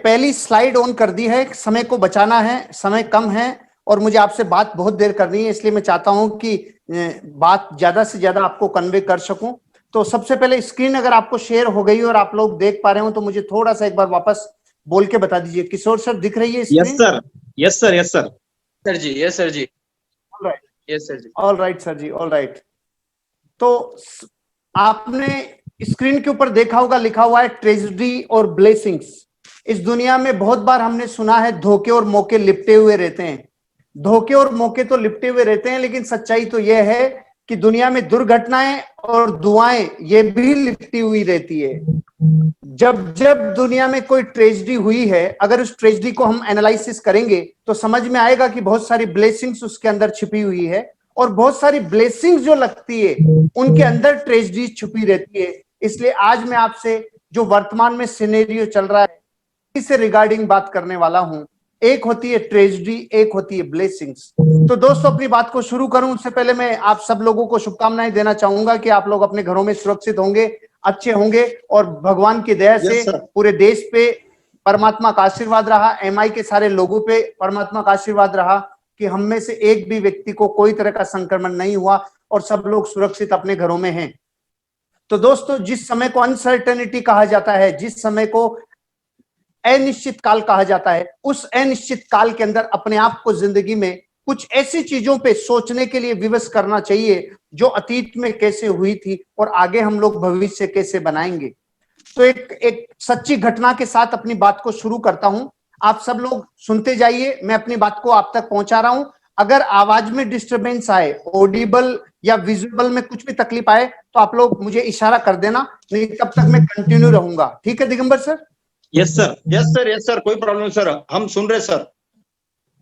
पहली slide on कर दी है, समय को बचाना है, समय कम है और मुझे आपसे बात बहुत देर करनी है, इसलिए मैं चाहता हूं कि बात ज्यादा से ज्यादा आपको कन्वे कर सकूं। तो सबसे पहले स्क्रीन अगर आपको शेयर हो गई और आप लोग देख पा रहे हो तो मुझे थोड़ा सा एक बार वापस बोल के बता दीजिए। किशोर सर, दिख रही है screen? Yes sir, yes sir, yes sir. Sir ji, yes sir ji, all right, yes sir ji. All right sir ji, all right. तो आपने स्क्रीन के ऊपर देखा होगा, लिखा हुआ है ट्रेजेडी और ब्लेसिंग्स। इस दुनिया में बहुत बार हमने सुना है धोखे और मौके लिपटे हुए रहते हैं। धोखे और मौके तो लिपटे हुए रहते हैं, लेकिन सच्चाई तो यह है कि दुनिया में दुर्घटनाएं और दुआएं ये भी लिपटी हुई रहती है। जब जब दुनिया में कोई ट्रेजेडी हुई है, अगर उस ट्रेजेडी को हम एनालिसिस करेंगे तो समझ में आएगा कि बहुत सारी ब्लेसिंग्स उसके अंदर छिपी हुई है और बहुत सारी ब्लेसिंग्स जो लगती है उनके अंदर ट्रेजेडी छुपी रहती है। इसलिए आज मैं आपसे जो वर्तमान में सिनेरियो चल रहा है इससे रिगार्डिंग बात करने वाला हूं। एक होती है ट्रेजेडी, एक होती है ब्लेसिंग्स। तो दोस्तों, अपनी बात को शुरू करूं उससे पहले मैं आप सब लोगों को शुभकामनाएं देना चाहूंगा कि आप लोग अपने घरों में सुरक्षित होंगे, अच्छे होंगे और भगवान की दया से पूरे देश पे परमात्मा का आशीर्वाद रहा, एमआई के सारे लोगों पे परमात्मा का आशीर्वाद रहा कि हम में से एक भी व्यक्ति को कोई तरह का संक्रमण नहीं हुआ और सब लोग सुरक्षित अपने घरों में हैं। तो दोस्तों, जिस समय को अनसर्टेनिटी कहा जाता है, जिस समय को अनिश्चित काल कहा जाता है, उस अनिश्चित काल के अंदर अपने आप को जिंदगी में कुछ ऐसी चीजों पे सोचने के लिए विवश करना चाहिए जो अतीत में कैसे हुई थी और आगे हम लोग भविष्य कैसे बनाएंगे। तो एक सच्ची घटना के साथ अपनी बात को शुरू करता हूं। आप सब लोग सुनते जाइए, मैं अपनी बात को आप तक पहुंचा रहा हूं। अगर आवाज में डिस्टरबेंस आए, ऑडिबल या विजुअल में कुछ भी तकलीफ आए तो आप लोग मुझे इशारा कर देना, नहीं तब तक मैं कंटिन्यू रहूंगा। ठीक है Digambar sir? Yes sir, yes sir, yes sir, कोई प्रॉब्लम सर, हम सुन रहे sir.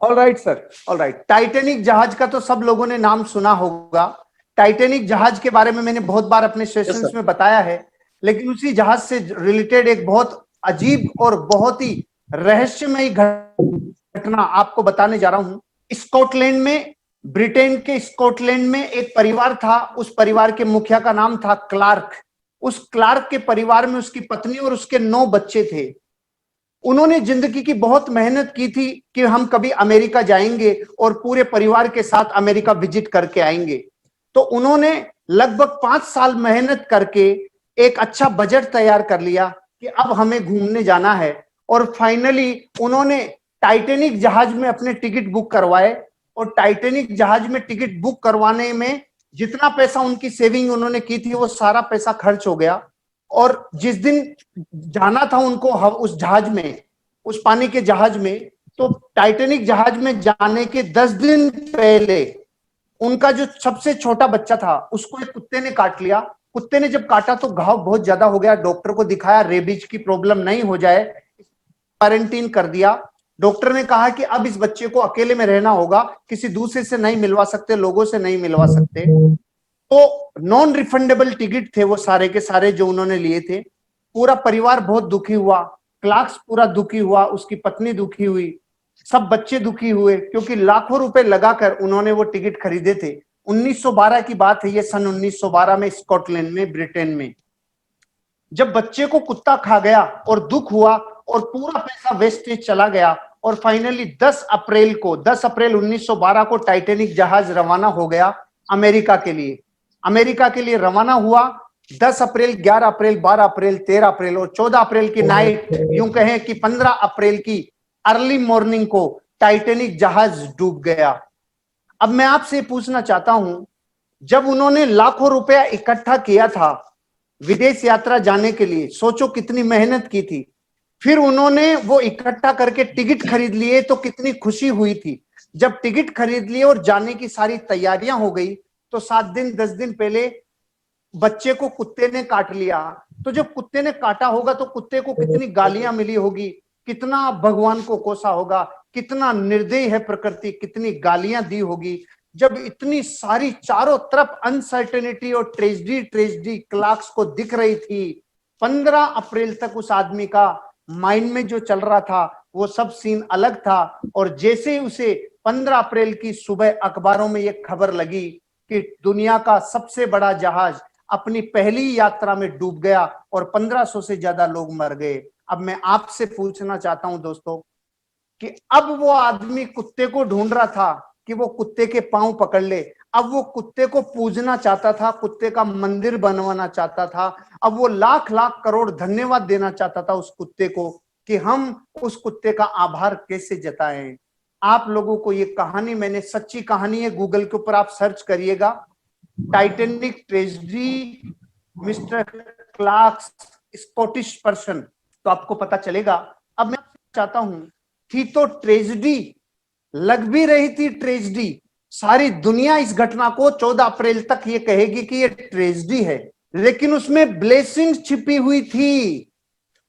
All right sir, all right. Titanic जहाज का तो सब लोगों ने नाम सुना होगा। टाइटैनिक जहाज के बारे में मैंने बहुत बार अपने सेशंस में बताया है, लेकिन उसी जहाज से रिलेटेड एक बहुत अजीब और बहुत ही रहस्यमयी घटना आपको बताने जा रहा हूं। स्कॉटलैंड में, ब्रिटेन के स्कॉटलैंड में एक परिवार था। उस परिवार के मुखिया का नाम था क्लार्क। उस क्लार्क के परिवार में उसकी पत्नी और उसके 9 बच्चे थे। उन्होंने जिंदगी की बहुत मेहनत की थी कि हम कभी अमेरिका जाएंगे और पूरे परिवार के साथ अमेरिका विजिट करके आएंगे। तो उन्होंने लगभग 5 साल मेहनत करके एक अच्छा बजट तैयार कर लिया कि अब हमें घूमने जाना है। और फाइनली उन्होंने टाइटैनिक जहाज में अपने टिकट बुक करवाए और टाइटैनिक जहाज में टिकट बुक करवाने में जितना पैसा उनकी सेविंग उन्होंने की थी वो सारा पैसा खर्च हो गया। और जिस दिन जाना था उनको उस जहाज में, उस पानी के जहाज में, तो टाइटैनिक जहाज में जाने के 10 दिन पहले उनका जो सबसे छोटा बच्चा था उसको एक कुत्ते ने काट लिया। कुत्ते ने जब काटा तो घाव बहुत ज्यादा हो गया। डॉक्टर को दिखाया, रेबीज की प्रॉब्लम नहीं हो जाए, क्वारंटीन कर दिया। डॉक्टर ने कहा कि अब इस बच्चे को अकेले में रहना होगा, किसी दूसरे से नहीं मिलवा सकते, लोगों से नहीं मिलवा सकते। तो नॉन रिफंडेबल टिकट थे वो सारे के सारे जो उन्होंने लिए थे। पूरा परिवार बहुत दुखी हुआ, क्लार्क्स पूरा दुखी हुआ, उसकी पत्नी दुखी हुई, सब बच्चे दुखी हुए, क्योंकि लाखों रुपए लगाकर उन्होंने वो टिकट खरीदे थे। 1912 की बात है ये, सन 1912 में स्कॉटलैंड में, ब्रिटेन में। जब बच्चे को कुत्ता खा गया और दुख हुआ और पूरा पैसा वेस्टेज चला गया और फाइनली 10 अप्रैल 1912 को टाइटैनिक जहाज रवाना हो गया अमेरिका के लिए। अमेरिका के लिए रवाना हुआ 10 अप्रैल, 11 अप्रैल, 12 अप्रैल, 13 अप्रैल और 14 अप्रैल की नाइट, यूं कहें कि 15 अप्रैल की अर्ली मॉर्निंग को टाइटैनिक जहाज डूब गया। अब मैं आपसे पूछना चाहता हूं, जब उन्होंने लाखों रुपया इकट्ठा किया था विदेश यात्रा जाने के लिए, सोचो कितनी मेहनत की थी, फिर उन्होंने वो इकट्ठा करके टिकट खरीद लिए तो कितनी खुशी हुई थी। जब टिकट खरीद लिए और जाने की सारी तैयारियां हो गई तो 7 दिन 10 दिन पहले बच्चे को कुत्ते ने काट लिया। तो जब कुत्ते ने काटा होगा तो कुत्ते को कितनी गालियां मिली होगी, कितना भगवान को कोसा होगा, कितना निर्दयी है प्रकृति, कितनी गालियां दी होगी। जब इतनी सारी चारों तरफ अनसर्टेनिटी और ट्रेजेडी क्लार्क्स को दिख रही थी, 15 अप्रैल तक उस आदमी का माइंड में जो चल रहा था वो सब सीन अलग था। और जैसे ही उसे 15 अप्रैल की सुबह अखबारों में ये खबर लगी कि दुनिया का सबसे बड़ा जहाज अपनी पहली यात्रा में डूब गया और 1500 से ज्यादा लोग मर गए। अब मैं आपसे पूछना चाहता हूं दोस्तों कि अब वो आदमी कुत्ते को ढूंढ रहा था कि वो कुत्ते के पांव पकड़ ले, अब वो कुत्ते को पूजना चाहता था, कुत्ते का मंदिर बनवाना चाहता था, अब वो लाख लाख करोड़ धन्यवाद देना चाहता था उस कुत्ते को कि हम उस कुत्ते का आभार कैसे जताएं। आप लोगों को ये कहानी, मैंने सच्ची कहानी है, गूगल के ऊपर आप सर्च करिएगा, Titanic tragedy mister Clarks Scottish person, तो आपको पता चलेगा। अब मैं चाहता हूं, थी तो ट्रेजेडी, लग भी रही थी ट्रेजेडी, सारी दुनिया इस घटना को 14 अप्रैल तक ये कहेगी कि ये ट्रेजेडी है, लेकिन उसमें ब्लेसिंग्स छिपी हुई थी।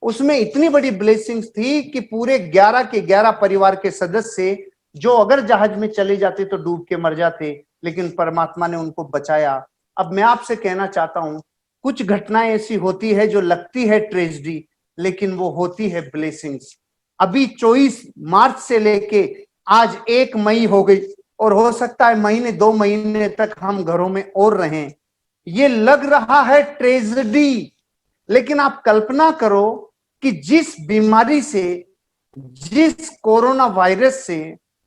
उसमें इतनी बड़ी ब्लेसिंग्स थी कि पूरे 11 के 11 परिवार के सदस्य जो अगर जहाज में चले जाते तो डूब के मर जाते, लेकिन परमात्मा ने उनको बचाया। अब मैं आपसे कहना चाहता हूं, कुछ घटनाएं ऐसी होती है जो लगती है ट्रेजेडी, लेकिन वो होती है ब्लेसिंग्स। अभी 24 मार्च से लेके आज 1 मई हो गई और हो सकता है महीने 2 महीने तक हम घरों में और रहें। ये लग रहा है ट्रेजेडी, लेकिन आप कल्पना करो कि जिस बीमारी से, जिस कोरोना वायरस से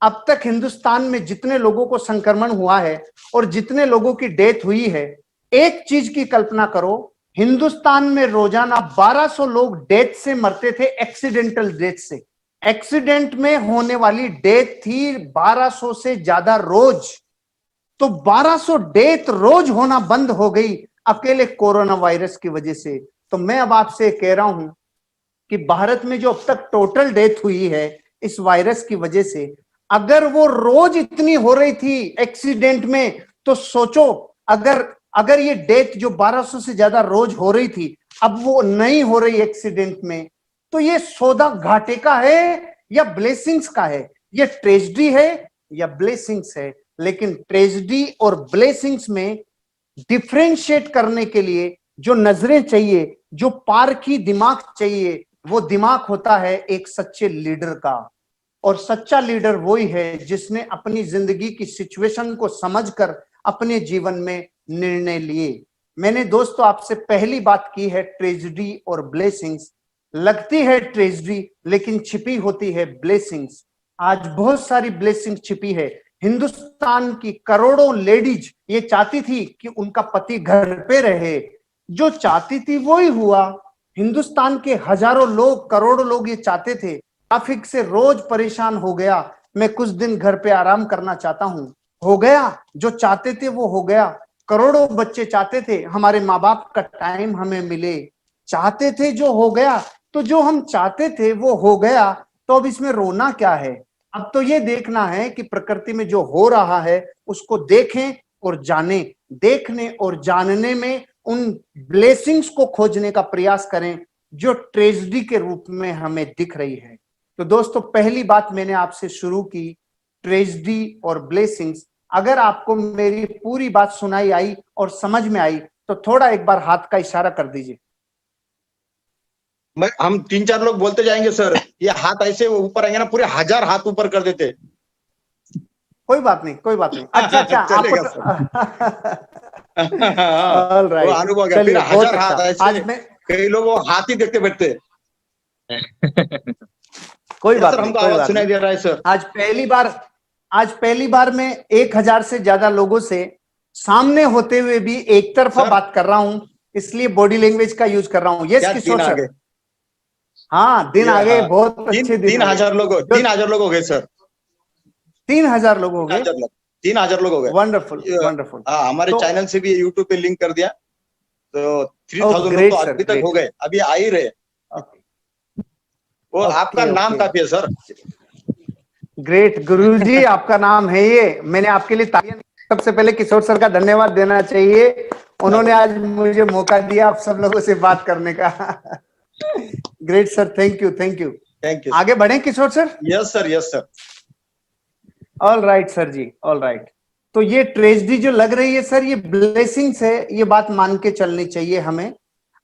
अब तक हिंदुस्तान में जितने लोगों को संक्रमण हुआ है और जितने लोगों की डेथ हुई है, एक चीज की कल्पना करो, हिंदुस्तान में रोजाना 1200 लोग डेथ से मरते थे, एक्सीडेंटल डेथ से। एक्सीडेंट में होने वाली डेथ थी 1200 से ज्यादा रोज। तो 1200 डेथ रोज होना बंद हो गई अकेले कोरोना वायरस की वजह से। तो मैं अब आपसे कह रहा हूं कि भारत में जो अब तक टोटल डेथ हुई है इस वायरस की वजह से, अगर वो रोज इतनी हो रही थी एक्सीडेंट में, तो सोचो अगर ये डेथ जो 1200 से ज्यादा रोज हो रही थी अब वो नहीं हो रही एक्सीडेंट में, तो ये सौदा घाटे का है या ब्लेसिंग्स का है? ये ट्रेजेडी है या ब्लेसिंग्स है? लेकिन ट्रेजेडी और ब्लेसिंग्स में डिफरेंशिएट करने के लिए जो नजरें चाहिए, जो पारखी दिमाग चाहिए, वो दिमाग होता है एक सच्चे लीडर का। और सच्चा लीडर वही है जिसने अपनी जिंदगी की सिचुएशन को समझकर अपने जीवन में निर्णय लिए। मैंने दोस्तों आपसे पहली बात की है ट्रेजेडी और ब्लेसिंग्स। लगती है ट्रेजेडी लेकिन छिपी होती है ब्लेसिंग्स। आज बहुत सारी ब्लेसिंग छिपी है। हिंदुस्तान की करोड़ों लेडीज ये चाहती थी कि उनका पति घर पे रहे, जो चाहती थी वो ही हुआ। हिंदुस्तान के हजारों लोग, करोड़ों लोग ये चाहते थे। ट्रैफिक से रोज परेशान हो गया, मैं कुछ दिन घर पे आराम करना चाहता हूं, हो गया। जो चाहते थे वो हो गया। करोड़ों बच्चे चाहते थे हमारे माँ बाप का टाइम हमें मिले, चाहते थे, जो हो गया। तो जो हम चाहते थे वो हो गया, तो अब इसमें रोना क्या है? अब तो ये देखना है कि प्रकृति में जो हो रहा है उसको देखें और जाने। देखने और जानने में उन ब्लेसिंग्स को खोजने का प्रयास करें जो ट्रेजेडी के रूप में हमें दिख रही है। तो दोस्तों पहली बात मैंने आपसे शुरू की, ट्रेजेडी और ब्लेसिंग्स। अगर आपको मेरी पूरी बात सुनाई आई और समझ में आई तो थोड़ा एक बार हाथ का इशारा कर दीजिए। हम 3-4 लोग बोलते जाएंगे सर, ये हाथ ऐसे ऊपर आएंगे ना, पूरे 1000 हाथ ऊपर कर देते। कोई बात नहीं, कोई बात नहीं। अच्छा चलेगा ऑल राइट, वो अनुभव है। फिर 1000 हाथ ऐसे, आज मैं कई लोग वो हाथ ही देखते बैठते। कोई बात सर नहीं, हमको कोई आवाज बात सुनाई नहीं। दे रहा है सर। आज पहली बार मैं 1000 से ज्यादा लोगों से सामने होते हुए भी एक तरफा सर, बात कर रहा हूं, इसलिए बॉडी लैंग्वेज का यूज कर रहा हूं। यस क्या किशोर दिन आ सर। गए? हाँ, दिन आ गए, हाँ, बहुत अच्छे दिन आ गए। 3000 लोग, 3000 लोग हो गए सर। 3000 लोग हो गए। 3000 लोग, 3000 लोग हो गए। Wonderful, wonderful. हाँ, हमारे तो चैनल से भी यूट्यूब पे लिंक कर दिया, तो 3000 लोग ग्रेट तो सर, अभी तक ग्रेट। हो गए, अभी आ ही रहे। वो आपका नाम काफी है सर। ग्रेट गुरुजी, आपका नाम है ये। मैंने आपके लिए तालियां, सबसे पहले किशोर सर का धन्यवाद देना चाहिए, उन्होंने आज मुझे मौका दिया आप सब लोगों से बात करने का। Great sir, thank you, thank you. Thank you. आगे बढ़े Kishore sir. Yes sir, yes sir. All right sir ji, all right. तो ये ट्रेजेडी जो लग रही है सर, ये ब्लेसिंग्स है, ये बात मान के चलनी चाहिए हमें।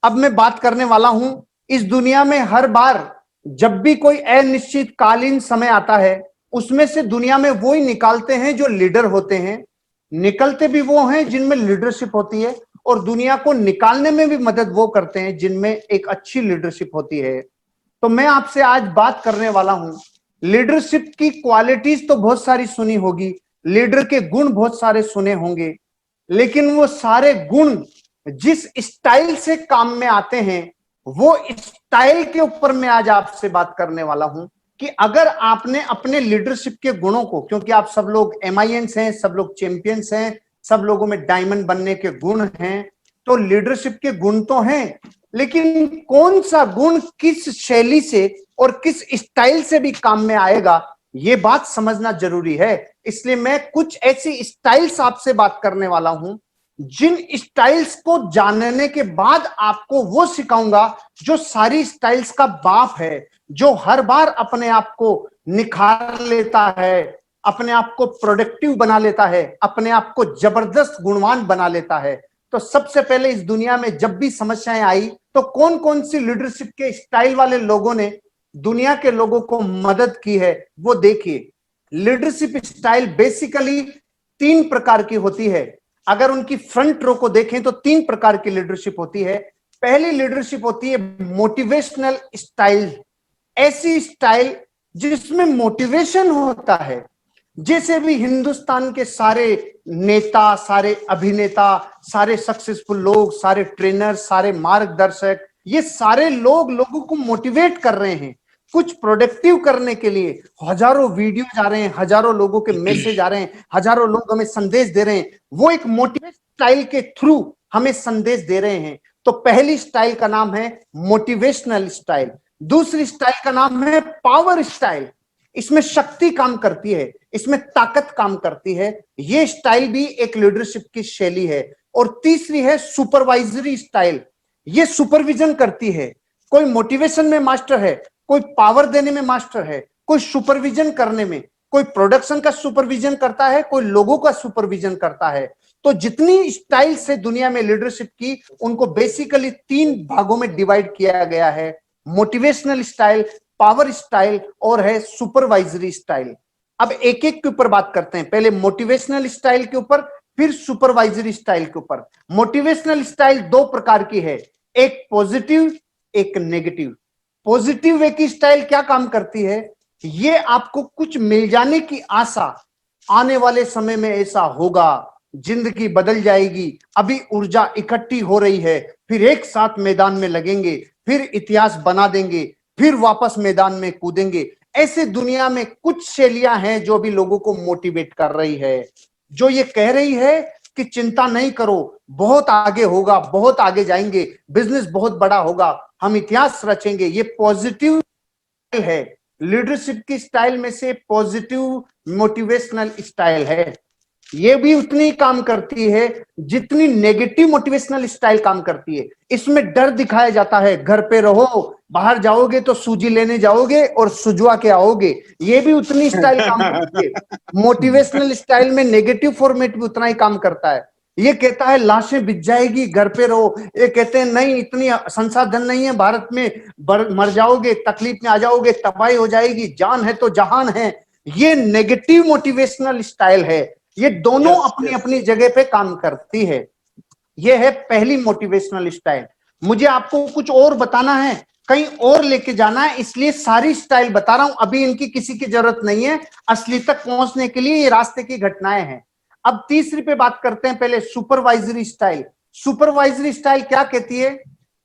अब मैं बात करने वाला हूं, इस दुनिया में हर बार जब भी कोई अनिश्चित कालीन समय आता है, उसमें से दुनिया में वो ही निकालते हैं जो लीडर होते हैं। निकलते भी वो हैं जिनमें लीडरशिप होती है, और दुनिया को निकालने में भी मदद वो करते हैं जिनमें एक अच्छी लीडरशिप होती है। तो मैं आपसे आज बात करने वाला हूं, लीडरशिप की क्वालिटीज तो बहुत सारी सुनी होगी, लीडर के गुण बहुत सारे सुने होंगे, लेकिन वो सारे गुण जिस स्टाइल से काम में आते हैं, वो स्टाइल के ऊपर मैं आज आपसे बात करने वाला हूं कि अगर आपने अपने लीडरशिप के गुणों को, क्योंकि आप सब लोग MINs हैं, सब लोग चैंपियंस हैं, सब लोगों में डायमंड बनने के गुण हैं, तो लीडरशिप के गुण तो हैं, लेकिन कौन सा गुण किस शैली से और किस स्टाइल से भी काम में आएगा, ये बात समझना जरूरी है। इसलिए मैं कुछ ऐसी स्टाइल्स आपसे बात करने वाला हूं, जिन स्टाइल्स को जानने के बाद आपको वो सिखाऊंगा जो सारी स्टाइल्स का बाप है, जो हर बार अपने आप को निखार लेता है, अपने आप को प्रोडक्टिव बना लेता है, अपने आप को जबरदस्त गुणवान बना लेता है। तो सबसे पहले इस दुनिया में जब भी समस्याएं आई, तो कौन कौन सी लीडरशिप के स्टाइल वाले लोगों ने दुनिया के लोगों को मदद की है, वो देखिए। लीडरशिप स्टाइल बेसिकली 3 प्रकार की होती है। अगर उनकी फ्रंट रो को देखें तो 3 प्रकार की लीडरशिप होती है। पहली लीडरशिप होती है मोटिवेशनल स्टाइल, ऐसी स्टाइल जिसमें मोटिवेशन होता है। जैसे भी हिंदुस्तान के सारे नेता, सारे अभिनेता, सारे सक्सेसफुल लोग, सारे ट्रेनर, सारे मार्गदर्शक, ये सारे लोग लोगों को मोटिवेट कर रहे हैं कुछ प्रोडक्टिव करने के लिए। हजारों वीडियो जा रहे हैं, हजारों लोगों के मैसेज आ रहे हैं, हजारों लोग हमें संदेश दे रहे हैं, वो एक मोटिवेट स्टाइल के थ्रू हमें संदेश दे रहे हैं। तो पहली स्टाइल का नाम है मोटिवेशनल स्टाइल। दूसरी स्टाइल का नाम है पावर स्टाइल, इसमें शक्ति काम करती है, इसमें ताकत काम करती है, ये स्टाइल भी एक लीडरशिप की शैली है। और तीसरी है सुपरवाइजरी स्टाइल, ये सुपरविजन करती है। कोई मोटिवेशन में मास्टर है, कोई पावर देने में मास्टर है, कोई सुपरविजन करने में, कोई प्रोडक्शन का सुपरविजन करता है, कोई लोगों का सुपरविजन करता है। तो जितनी स्टाइल से दुनिया में लीडरशिप की, उनको बेसिकली 3 भागों में डिवाइड किया गया है, मोटिवेशनल स्टाइल, पावर स्टाइल और है सुपरवाइजरी स्टाइल। अब एक एक के ऊपर बात करते हैं, पहले मोटिवेशनल स्टाइल के ऊपर, फिर सुपरवाइजरी स्टाइल के ऊपर। मोटिवेशनल स्टाइल 2 प्रकार की है, एक पॉजिटिव, एक नेगेटिव। पॉजिटिव वे की स्टाइल क्या काम करती है, ये आपको कुछ मिल जाने की आशा, आने वाले समय में ऐसा होगा, जिंदगी बदल जाएगी, अभी ऊर्जा इकट्ठी हो रही है, फिर एक साथ मैदान में लगेंगे, फिर इतिहास बना देंगे, फिर वापस मैदान में कूदेंगे। ऐसे दुनिया में कुछ शैलियां हैं जो भी लोगों को मोटिवेट कर रही है, जो ये कह रही है कि चिंता नहीं करो, बहुत आगे होगा, बहुत आगे जाएंगे, बिजनेस बहुत बड़ा होगा, हम इतिहास रचेंगे। ये पॉजिटिव है, लीडरशिप की स्टाइल में से पॉजिटिव मोटिवेशनल स्टाइल है। ये भी उतनी ही काम करती है जितनी नेगेटिव मोटिवेशनल स्टाइल काम करती है। इसमें डर दिखाया जाता है, घर पे रहो, बाहर जाओगे तो सूजी लेने जाओगे और सुजवा के आओगे। ये भी उतनी स्टाइल काम करती है। मोटिवेशनल स्टाइल में नेगेटिव फॉर्मेट भी उतना ही काम करता है। ये कहता है लाशें बिछ जाएगी, घर पे रहो। ये कहते हैं नहीं, इतनी संसाधन नहीं है भारत में, मर जाओगे, तकलीफ में आ जाओगे, तबाही हो जाएगी, जान है तो जहान है। ये नेगेटिव मोटिवेशनल स्टाइल है। ये दोनों अपनी अपनी जगह पे काम करती है। ये है पहली मोटिवेशनल स्टाइल। मुझे आपको कुछ और बताना है, कहीं और लेके जाना है, इसलिए सारी स्टाइल बता रहा हूं। अभी इनकी किसी की जरूरत नहीं है, असली तक पहुंचने के लिए ये रास्ते की घटनाएं हैं। अब तीसरी पे बात करते हैं, पहले सुपरवाइजरी स्टाइल। सुपरवाइजरी स्टाइल क्या कहती है,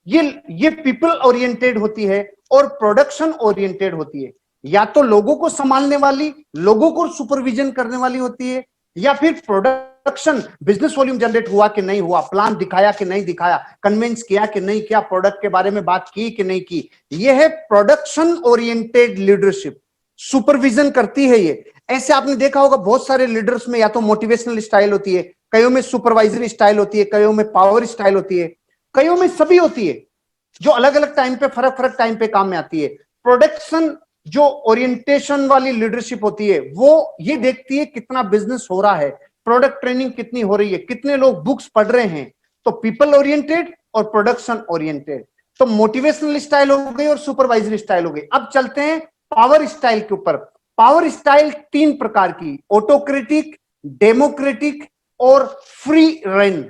ये पीपल ओरिएंटेड होती है और प्रोडक्शन ओरिएंटेड होती है। या तो लोगों को संभालने वाली, लोगों को सुपरविजन करने वाली होती है, या फिर प्रोडक्शन, बिजनेस वॉल्यूम जनरेट हुआ कि नहीं हुआ, प्लान दिखाया कि नहीं दिखाया, कन्विंस किया कि नहीं किया, प्रोडक्ट के बारे में बात की कि नहीं की। यह है प्रोडक्शन ओरिएंटेड लीडरशिप, सुपरविजन करती है ये। ऐसे आपने देखा होगा बहुत सारे लीडर्स में या तो मोटिवेशनल स्टाइल होती है, कईयों में सुपरवाइजरी स्टाइल होती है, कईयों में पावर स्टाइल होती है, कईयों में सभी होती है, जो अलग अलग टाइम पे फर्क टाइम पे काम में आती है। प्रोडक्शन जो ओरिएंटेशन वाली लीडरशिप होती है, वो ये देखती है कितना बिजनेस हो रहा है, प्रोडक्ट ट्रेनिंग कितनी हो रही है, कितने लोग बुक्स पढ़ रहे हैं। तो पीपल ओरिएंटेड और प्रोडक्शन ओरिएंटेड। तो मोटिवेशनल स्टाइल हो गई और सुपरवाइजरी स्टाइल हो गई। अब चलते हैं पावर स्टाइल के ऊपर। पावर स्टाइल 3 प्रकार की, ऑटोक्रेटिक, डेमोक्रेटिक और फ्री रेन।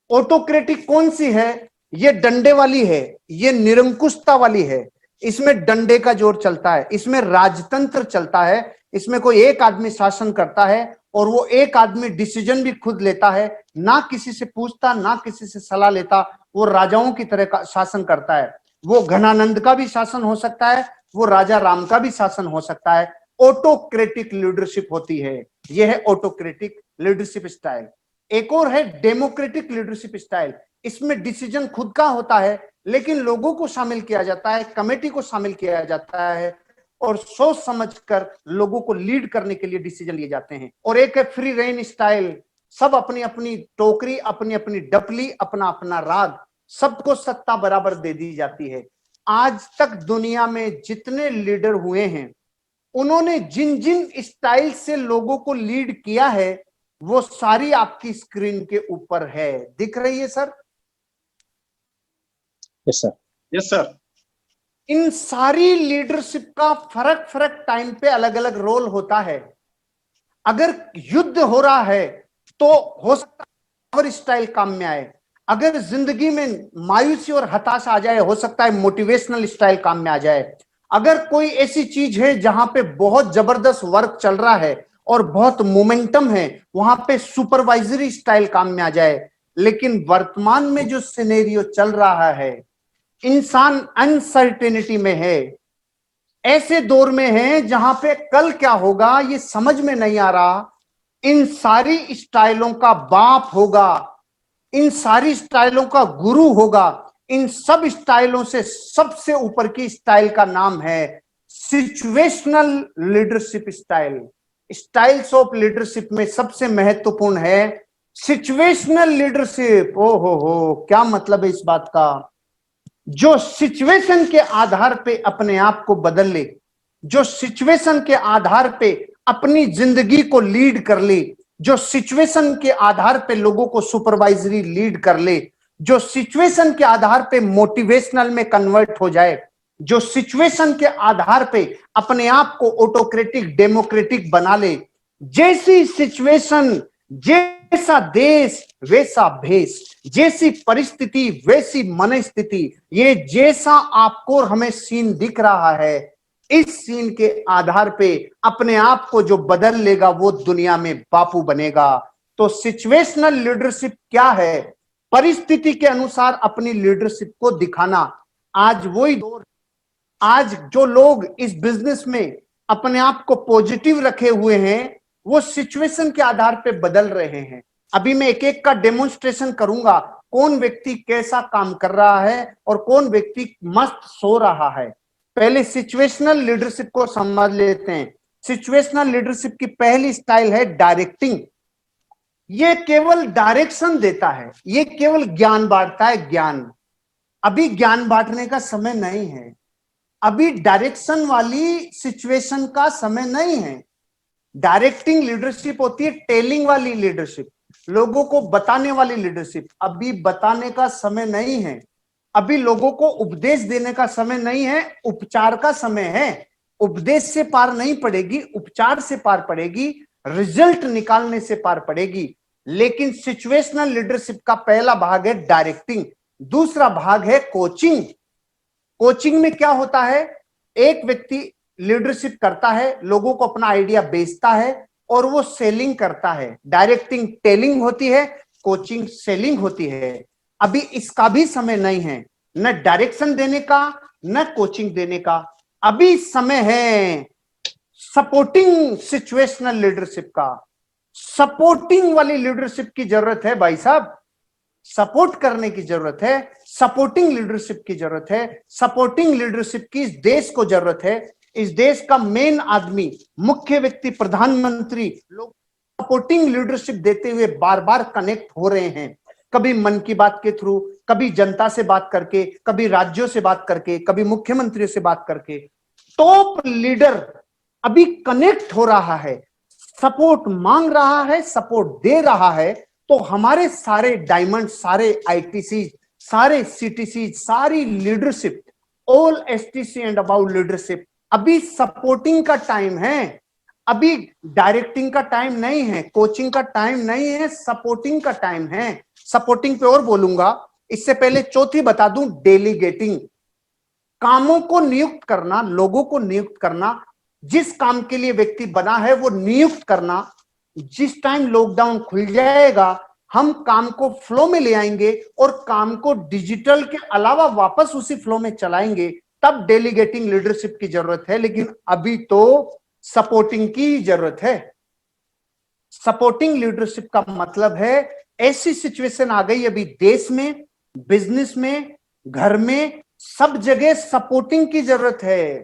ऑटोक्रेटिक कौन सी है, ये डंडे वाली है, ये निरंकुशता वाली है। इसमें डंडे का जोर चलता है, इसमें राजतंत्र चलता है, इसमें कोई एक आदमी शासन करता है और वो एक आदमी डिसीजन भी खुद लेता है, ना किसी से पूछता, ना किसी से सलाह लेता, वो राजाओं की तरह का शासन करता है। वो घनानंद का भी शासन हो सकता है, वो राजा राम का भी शासन हो सकता है। ऑटोक्रेटिक लीडरशिप होती है, यह है ऑटोक्रेटिक लीडरशिप स्टाइल। एक और है डेमोक्रेटिक लीडरशिप स्टाइल। इसमें डिसीजन खुद का होता है, लेकिन लोगों को शामिल किया जाता है, कमेटी को शामिल किया जाता है और सोच समझकर लोगों को लीड करने के लिए डिसीजन लिए जाते हैं। और एक है फ्री रेन स्टाइल, सब अपनी अपनी टोकरी, अपनी अपनी डपली, अपना अपना राग, सबको सत्ता बराबर दे दी जाती है। आज तक दुनिया में जितने लीडर हुए हैं, उन्होंने जिन जिन स्टाइल से लोगों को लीड किया है, वो सारी आपकी स्क्रीन के ऊपर है, दिख रही है sir? Yes sir. Yes sir. इन सारी लीडरशिप का फर्क फर्क टाइम पे अलग अलग रोल होता है। अगर युद्ध हो रहा है तो हो सकता है और स्टाइल काम में आए, अगर जिंदगी में मायूसी और हताशा आ जाए, हो सकता है मोटिवेशनल स्टाइल काम में आ जाए। अगर कोई ऐसी चीज है जहां पे बहुत जबरदस्त वर्क चल रहा है और बहुत मोमेंटम है, वहां पे सुपरवाइजरी स्टाइल काम में आ जाए। लेकिन वर्तमान में जो सिनेरियो चल रहा है, इंसान अनसर्टेनिटी में है, ऐसे दौर में है जहां पे कल क्या होगा ये समझ में नहीं आ रहा। इन सारी स्टाइलों का बाप होगा, इन सारी स्टाइलों का गुरु होगा। इन सब स्टाइलों से सबसे ऊपर की स्टाइल का नाम है situational leadership style. Styles of leadership में सबसे महत्वपूर्ण है सिचुएशनल लीडरशिप। ओ हो, क्या मतलब है इस बात का? जो सिचुएशन के आधार पे अपने आप को बदल ले, जो सिचुएशन के आधार पे अपनी जिंदगी को लीड कर ले, जो सिचुएशन के आधार पे लोगों को सुपरवाइजरी लीड कर ले, जो सिचुएशन के आधार पे मोटिवेशनल में कन्वर्ट हो जाए, जो सिचुएशन के आधार पे अपने आप को ऑटोक्रेटिक डेमोक्रेटिक बना ले। जैसी सिचुएशन, जैसा देश वैसा भेष, जैसी परिस्थिति वैसी मनस्थिति। ये जैसा आपको और हमें सीन दिख रहा है, इस सीन के आधार पे अपने आप को जो बदल लेगा वो दुनिया में बापू बनेगा। तो सिचुएशनल लीडरशिप क्या है? परिस्थिति के अनुसार अपनी लीडरशिप को दिखाना। आज वही दौर, आज जो लोग इस बिजनेस में अपने आप को पॉजिटिव रखे हुए हैं, वो सिचुएशन के आधार पे बदल रहे हैं। अभी मैं एक एक का डेमोन्स्ट्रेशन करूंगा, कौन व्यक्ति कैसा काम कर रहा है और कौन व्यक्ति मस्त सो रहा है। पहले सिचुएशनल लीडरशिप को समझ लेते हैं। सिचुएशनल लीडरशिप की पहली स्टाइल है डायरेक्टिंग। ये केवल डायरेक्शन देता है, ये केवल ज्ञान बांटता है, ज्ञान। अभी ज्ञान बांटने का समय नहीं है, अभी डायरेक्शन वाली सिचुएशन का समय नहीं है। डायरेक्टिंग लीडरशिप होती है टेलिंग वाली लीडरशिप, लोगों को बताने वाली लीडरशिप। अभी बताने का समय नहीं है, अभी लोगों को उपदेश देने का समय नहीं है, उपचार का समय है। उपदेश से पार नहीं पड़ेगी, उपचार से पार पड़ेगी, रिजल्ट निकालने से पार पड़ेगी। लेकिन सिचुएशनल लीडरशिप का पहला भाग है डायरेक्टिंग, दूसरा भाग है कोचिंग। कोचिंग में क्या होता है? एक व्यक्ति लीडरशिप करता है, लोगों को अपना आइडिया बेचता है और वो सेलिंग करता है। डायरेक्टिंग टेलिंग होती है, कोचिंग सेलिंग होती है। अभी इसका भी समय नहीं है, न डायरेक्शन देने का न कोचिंग देने का। अभी समय है सपोर्टिंग सिचुएशनल लीडरशिप का। सपोर्टिंग वाली लीडरशिप की जरूरत है भाई साहब, सपोर्ट करने की जरूरत है, सपोर्टिंग लीडरशिप की जरूरत है। सपोर्टिंग लीडरशिप की इस देश को जरूरत है। इस देश का मेन आदमी, मुख्य व्यक्ति, प्रधानमंत्री, लोग सपोर्टिंग लीडरशिप देते हुए बार बार कनेक्ट हो रहे हैं। कभी मन की बात के थ्रू, कभी जनता से बात करके, कभी राज्यों से बात करके, कभी मुख्यमंत्रियों से बात करके। टॉप लीडर अभी कनेक्ट हो रहा है, सपोर्ट मांग रहा है, सपोर्ट दे रहा है। तो हमारे सारे डायमंड, सारे आईटीसी, सारे सीटीसी, सारी leadership, all STC and about leadership, अभी सपोर्टिंग का टाइम है। अभी डायरेक्टिंग का टाइम नहीं है, कोचिंग का टाइम नहीं है, सपोर्टिंग का टाइम है। सपोर्टिंग पे और बोलूंगा, इससे पहले चौथी बता दूं, डेलीगेटिंग। कामों को नियुक्त करना, लोगों को नियुक्त करना, जिस काम के लिए व्यक्ति बना है वो नियुक्त करना। जिस टाइम लॉकडाउन खुल जाएगा हम काम को फ्लो में ले आएंगे और काम को डिजिटल के अलावा वापस उसी फ्लो में चलाएंगे, तब डेलीगेटिंग लीडरशिप की जरूरत है। लेकिन अभी तो सपोर्टिंग की जरूरत है। सपोर्टिंग लीडरशिप का मतलब है ऐसी सिचुएशन आ गई अभी देश में, बिजनेस में, घर में, सब जगह सपोर्टिंग की जरूरत है।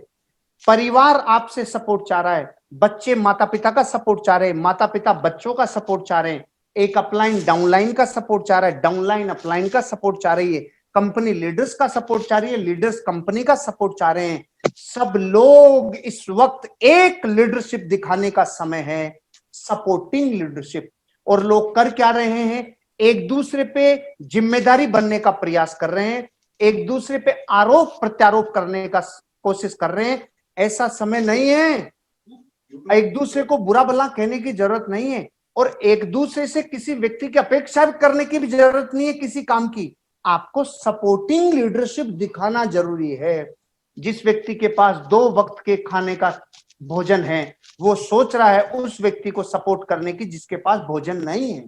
परिवार आपसे सपोर्ट चाह रहा है, बच्चे माता पिता का सपोर्ट चाह रहे हैं, माता पिता बच्चों का सपोर्ट चाह रहे हैं, एक अपलाइन डाउनलाइन का सपोर्ट चाह रहा है, डाउनलाइन अपलाइन का सपोर्ट चाह रही है, कंपनी लीडर्स का सपोर्ट चाह रही है, लीडर्स कंपनी का सपोर्ट चाह रहे हैं। सब लोग इस वक्त एक लीडरशिप दिखाने का समय है, सपोर्टिंग लीडरशिप। और लोग कर क्या रहे हैं? एक दूसरे पे जिम्मेदारी बनने का प्रयास कर रहे हैं, एक दूसरे पे आरोप प्रत्यारोप करने का कोशिश कर रहे हैं। ऐसा समय नहीं है, एक दूसरे को बुरा भला कहने की जरूरत नहीं है, और एक दूसरे से किसी व्यक्ति की अपेक्षा करने की भी जरूरत नहीं है किसी काम की। आपको सपोर्टिंग लीडरशिप दिखाना जरूरी है। जिस व्यक्ति के पास 2 वक्त के खाने का भोजन है वो सोच रहा है उस व्यक्ति को सपोर्ट करने की जिसके पास भोजन नहीं है।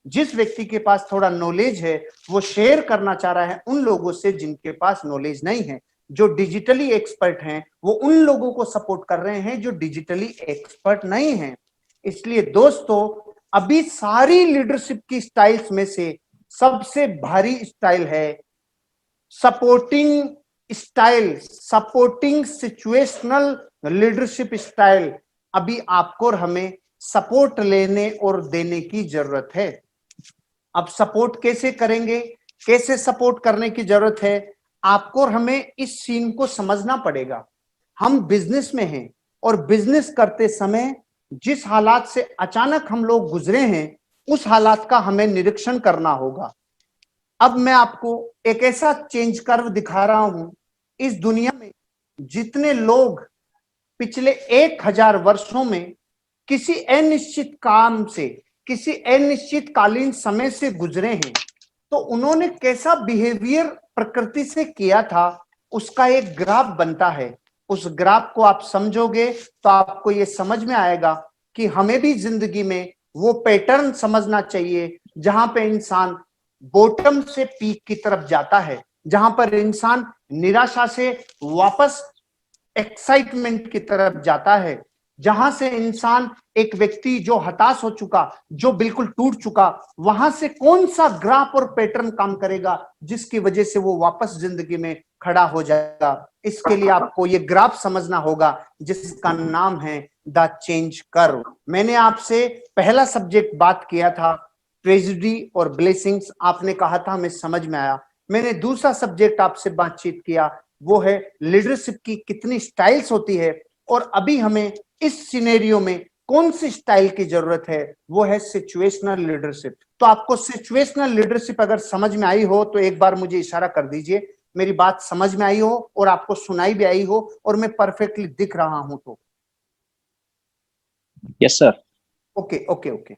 जिस व्यक्ति के पास थोड़ा नॉलेज है वो शेयर करना चाह रहा है उन लोगों से जिनके पास नॉलेज नहीं है। जो डिजिटली एक्सपर्ट हैं वो उन लोगों को सपोर्ट कर रहे हैं जो डिजिटली एक्सपर्ट नहीं हैं। इसलिए दोस्तों, अभी सारी लीडरशिप की स्टाइल्स में से सबसे भारी स्टाइल है supporting style, supporting situational leadership style. अभी आपको और हमें सपोर्ट लेने और देने की जरूरत है। अब सपोर्ट कैसे करेंगे, कैसे सपोर्ट करने की जरूरत है? आपको और हमें इस सीन को समझना पड़ेगा। हम बिजनेस में हैं और बिजनेस करते समय जिस हालात से अचानक हम लोग गुजरे हैं उस हालात का हमें निरीक्षण करना होगा। अब मैं आपको एक ऐसा चेंज कर्व दिखा रहा हूं। इस दुनिया में जितने लोग पिछले 1000 वर्षों में किसी अनिश्चित काम से, किसी अनिश्चितकालीन समय से गुजरे हैं, तो उन्होंने कैसा बिहेवियर प्रकृति से किया था उसका एक ग्राफ बनता है। उस ग्राफ को आप समझोगे तो आपको यह समझ में आएगा कि हमें भी जिंदगी में वो पैटर्न समझना चाहिए जहां पे इंसान बॉटम से पीक की तरफ जाता है, जहां पर इंसान निराशा से वापस एक्साइटमेंट की तरफ जाता है, जहां से इंसान एक व्यक्ति जो हताश हो चुका, जो बिल्कुल टूट चुका, वहां से कौन सा ग्राफ और पैटर्न काम करेगा जिसकी वजह से वो वापस जिंदगी में खड़ा हो जाएगा। इसके लिए आपको ये ग्राफ समझना होगा जिसका नाम है द चेंज कर्व। मैंने आपसे पहला सब्जेक्ट बात किया था ट्रेजेडी और ब्लेसिंग्स, आपने कहा था हमें समझ में आया। मैंने दूसरा सब्जेक्ट आपसे बातचीत किया वो है लीडरशिप की कितनी स्टाइल्स होती है, और अभी हमें इस सिनेरियो में कौन सी स्टाइल की जरूरत है, वो है सिचुएशनल लीडरशिप। तो आपको सिचुएशनल लीडरशिप अगर समझ में आई हो तो एक बार मुझे इशारा कर दीजिए, मेरी बात समझ में आई हो और आपको सुनाई भी आई हो और मैं परफेक्टली दिख रहा हूं तो। Yes sir. Okay okay okay.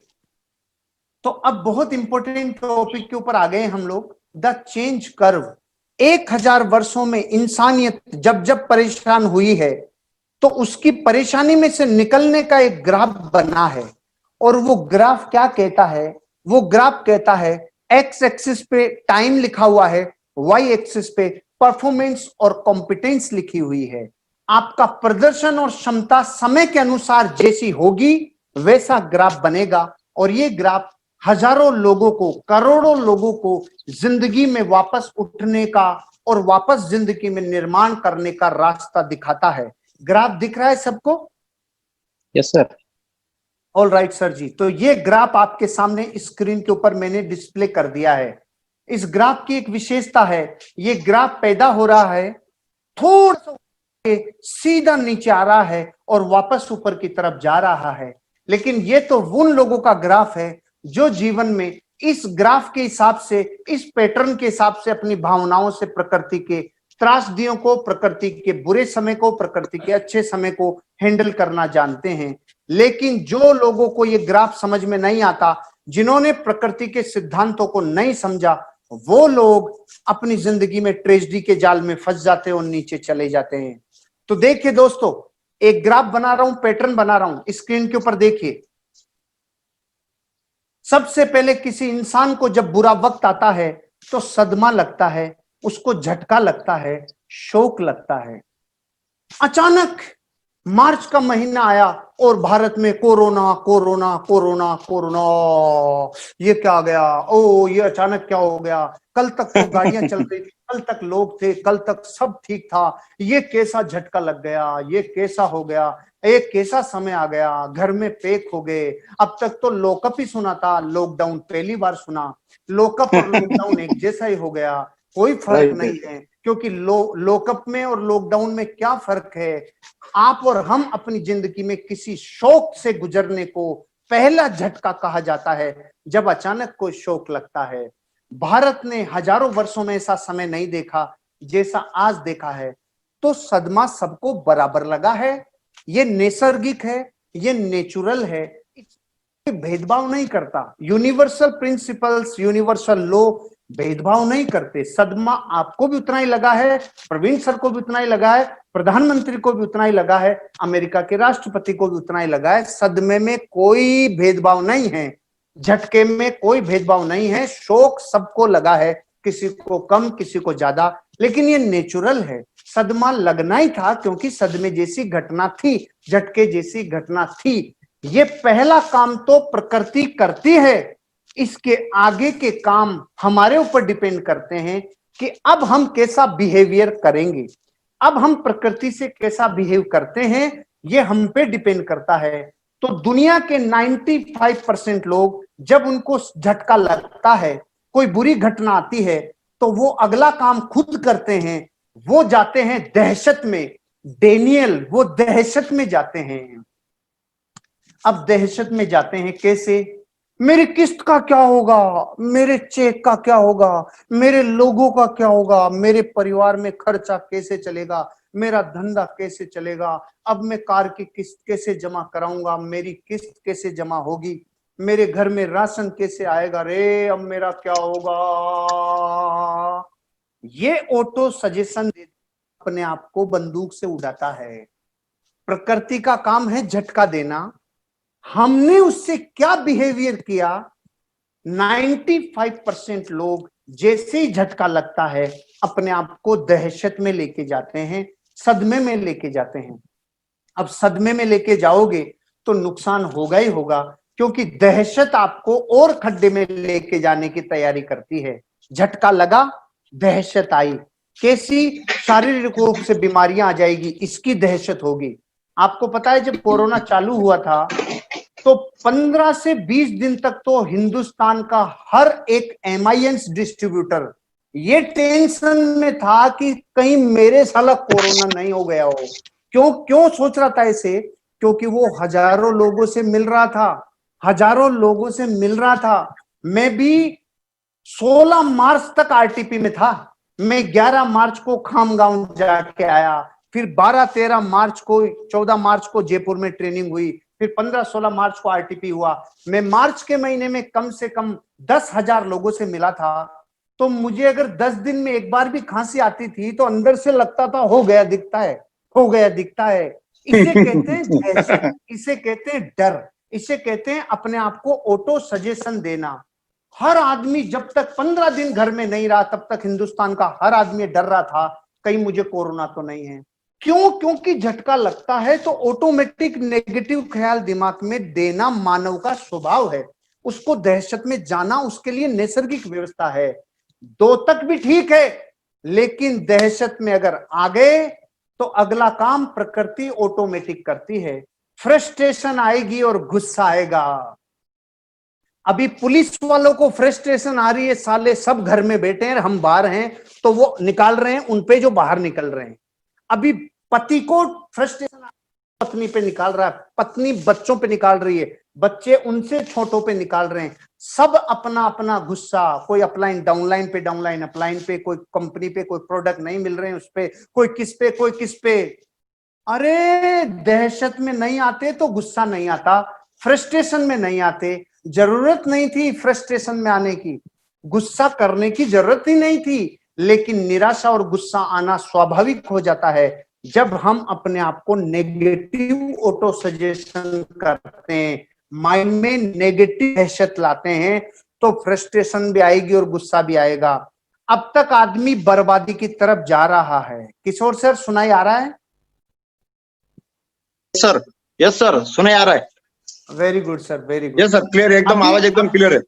तो अब बहुत इंपॉर्टेंट टॉपिक के ऊपर आ गए हम लोग, द चेंज कर्व। 1000 वर्षों में इंसानियत जब जब परेशान हुई है तो उसकी परेशानी में से निकलने का एक ग्राफ बना है, और वो ग्राफ क्या कहता है? वो ग्राफ कहता है एक्स एक्सिस पे टाइम लिखा हुआ है, वाई एक्सिस पे परफॉर्मेंस और कॉम्पिटेंस लिखी हुई है। आपका प्रदर्शन और क्षमता समय के अनुसार जैसी होगी वैसा ग्राफ बनेगा, और ये ग्राफ हजारों लोगों को, करोड़ों लोगों को जिंदगी में वापस उठने का और वापस जिंदगी में निर्माण करने का रास्ता दिखाता है। ग्राफ दिख रहा है सबको? Yes sir. All right sir ji. तो ये ग्राफ आपके सामने स्क्रीन के ऊपर मैंने डिस्प्ले कर दिया है। इस ग्राफ की एक विशेषता है, ये ग्राफ पैदा हो रहा है, थोड़ा सा सीधा नीचे आ रहा है और वापस ऊपर की तरफ जा रहा है। लेकिन ये तो उन लोगों का ग्राफ है जो जीवन में इस ग्राफ के हिसाब से, इस पैटर्न के हिसाब से अपनी भावनाओं से प्रकृति के त्रासदियों को, प्रकृति के बुरे समय को, प्रकृति के अच्छे समय को हैंडल करना जानते हैं। लेकिन जो लोगों को ये ग्राफ समझ में नहीं आता, जिन्होंने प्रकृति के सिद्धांतों को नहीं समझा, वो लोग अपनी जिंदगी में ट्रेजेडी के जाल में फंस जाते हैं और नीचे चले जाते हैं। तो देखिए दोस्तों, एक ग्राफ बना रहा हूं, पैटर्न बना रहा हूं, स्क्रीन के ऊपर देखिए। सबसे पहले किसी इंसान को जब बुरा वक्त आता है तो सदमा लगता है, उसको झटका लगता है, शोक लगता है। अचानक मार्च का महीना आया और भारत में कोरोना कोरोना कोरोना कोरोना, ये क्या आ गया, ओ ये अचानक क्या हो गया, कल तक तो गाड़ियां चल रही थी, कल तक लोग थे, कल तक सब ठीक था, ये कैसा झटका लग गया, ये कैसा हो गया, एक कैसा समय आ गया, घर में पैक हो गए। अब तक तो लॉकअप ही सुना था, लॉकडाउन पहली बार सुना। लॉकअप और लॉकडाउन एक जैसा ही हो गया, कोई फर्क नहीं है, क्योंकि लॉकअप में और लॉकडाउन में क्या फर्क है। आप और हम अपनी जिंदगी में किसी शौक से गुजरने को पहला झटका कहा जाता है, जब अचानक कोई शौक लगता है। भारत ने हजारों वर्षों में ऐसा समय नहीं देखा जैसा आज देखा है। तो सदमा सबको बराबर लगा है, ये नैसर्गिक है, ये नेचुरल है, भेदभाव नहीं करता। यूनिवर्सल प्रिंसिपल्स, यूनिवर्सल लॉ भेदभाव नहीं करते। सदमा आपको भी उतना ही लगा है, प्रवीण सर को भी उतना ही लगा है, प्रधानमंत्री को भी उतना ही लगा है, अमेरिका के राष्ट्रपति को भी उतना ही लगा है। सदमे में कोई भेदभाव नहीं है, झटके में कोई भेदभाव नहीं है, शोक सबको लगा है, किसी को कम किसी को ज्यादा, लेकिन ये नेचुरल है। सदमा लगना ही था क्योंकि सदमे जैसी घटना थी, झटके जैसी घटना थी। ये पहला काम तो प्रकृति करती है, इसके आगे के काम हमारे ऊपर डिपेंड करते हैं कि अब हम कैसा बिहेवियर करेंगे, अब हम प्रकृति से कैसा बिहेव करते हैं, ये हम पे डिपेंड करता है। तो दुनिया के 95% लोग जब उनको झटका लगता है, कोई बुरी घटना आती है, तो वो अगला काम खुद करते हैं, वो जाते हैं दहशत में, डेनियल, वो दहशत में जाते हैं। अब दहशत में जाते हैं कैसे, मेरी किस्त का क्या होगा, मेरे चेक का क्या होगा, मेरे लोगों का क्या होगा, मेरे परिवार में खर्चा कैसे चलेगा, मेरा धंधा कैसे चलेगा, अब मैं कार की किस्त कैसे जमा कराऊंगा, मेरी किस्त कैसे जमा होगी, मेरे घर में राशन कैसे आएगा, रे अब मेरा क्या होगा। ये ऑटो सजेशन अपने आप को बंदूक से उड़ाता है। प्रकृति का काम है झटका देना, हमने उससे क्या बिहेवियर किया। 95% लोग जैसे ही झटका लगता है अपने आप को दहशत में लेके जाते हैं, सदमे में लेके जाते हैं। अब सदमे में लेके जाओगे तो नुकसान होगा ही होगा, क्योंकि दहशत आपको और खड्डे में लेके जाने की तैयारी करती है। झटका लगा, दहशत आई, कैसी शारीरिक रूप से बीमारियां आ जाएगी, इसकी दहशत होगी। आपको पता है जब कोरोना चालू हुआ था तो 15 से 20 दिन तक तो हिंदुस्तान का हर एक एमआईएन्स डिस्ट्रीब्यूटर ये टेंशन में था कि कहीं मेरे साला कोरोना नहीं हो गया हो। क्यों सोच रहा था ऐसे, क्योंकि वो हजारों लोगों से मिल रहा था, हजारों लोगों से मिल रहा था। मैं भी 16 मार्च तक आरटीपी में था, मैं 11 मार्च को खामगांव जाके आया, फिर 12-13 मार्च को, 14 मार्च को जयपुर में ट्रेनिंग हुई, फिर 15-16 मार्च को आरटीपी हुआ। मैं मार्च के महीने में कम से कम 10,000 लोगों से मिला था। तो मुझे अगर 10 दिन में एक बार भी खांसी आती थी तो अंदर से लगता था हो गया दिखता है, हो गया दिखता है। इसे कहते हैं दहशत, इसे कहते हैं डर, इसे कहते हैं अपने आप को ऑटो सजेशन देना। हर आदमी जब तक 15 दिन घर में नहीं रहा तब तक हिंदुस्तान का हर आदमी डर रहा था कहीं मुझे कोरोना तो नहीं है। क्यों? क्योंकि झटका लगता है तो ऑटोमेटिक नेगेटिव ख्याल दिमाग में देना मानव का स्वभाव है, उसको दहशत में जाना उसके लिए नैसर्गिक व्यवस्था है। 2 तक भी ठीक है, लेकिन दहशत में अगर आ गए तो अगला काम प्रकृति ऑटोमेटिक करती है, फ्रस्ट्रेशन आएगी और गुस्सा आएगा। अभी पुलिस वालों को फ्रस्ट्रेशन आ रही है, साले सब घर में बैठे हैं, हम बाहर हैं, तो वो निकाल रहे हैं उनपे जो बाहर निकल रहे हैं। अभी पति को फ्रस्ट्रेशन पत्नी पे निकाल रहा है, पत्नी बच्चों पे निकाल रही है, बच्चे उनसे छोटों पे निकाल रहे हैं। सब अपना अपना गुस्सा, कोई अपलाइन डाउनलाइन पे, डाउनलाइन अपलाइन पे, कोई कंपनी पे कोई प्रोडक्ट नहीं मिल रहे हैं उस पे, कोई किस पे कोई किस पे। अरे दहशत में नहीं आते तो गुस्सा नहीं आता, फ्रस्ट्रेशन में नहीं आते, जरूरत नहीं थी फ्रस्ट्रेशन में आने की। गुस्सा करने की जरूरत ही नहीं थी, लेकिन निराशा और गुस्सा आना स्वाभाविक हो जाता है जब हम अपने आप को नेगेटिव ऑटो सजेशन करते हैं, माइंड में नेगेटिव दहशत लाते हैं, तो फ्रस्ट्रेशन भी आएगी और गुस्सा भी आएगा। अब तक आदमी बर्बादी की तरफ जा रहा है। किशोर सर सुनाई आ रहा है? सर यस सर, सुने आ रहा है। Very good sir, very good. Yes sir, clear है एकदम, अभी- आवाज एकदम क्लियर है।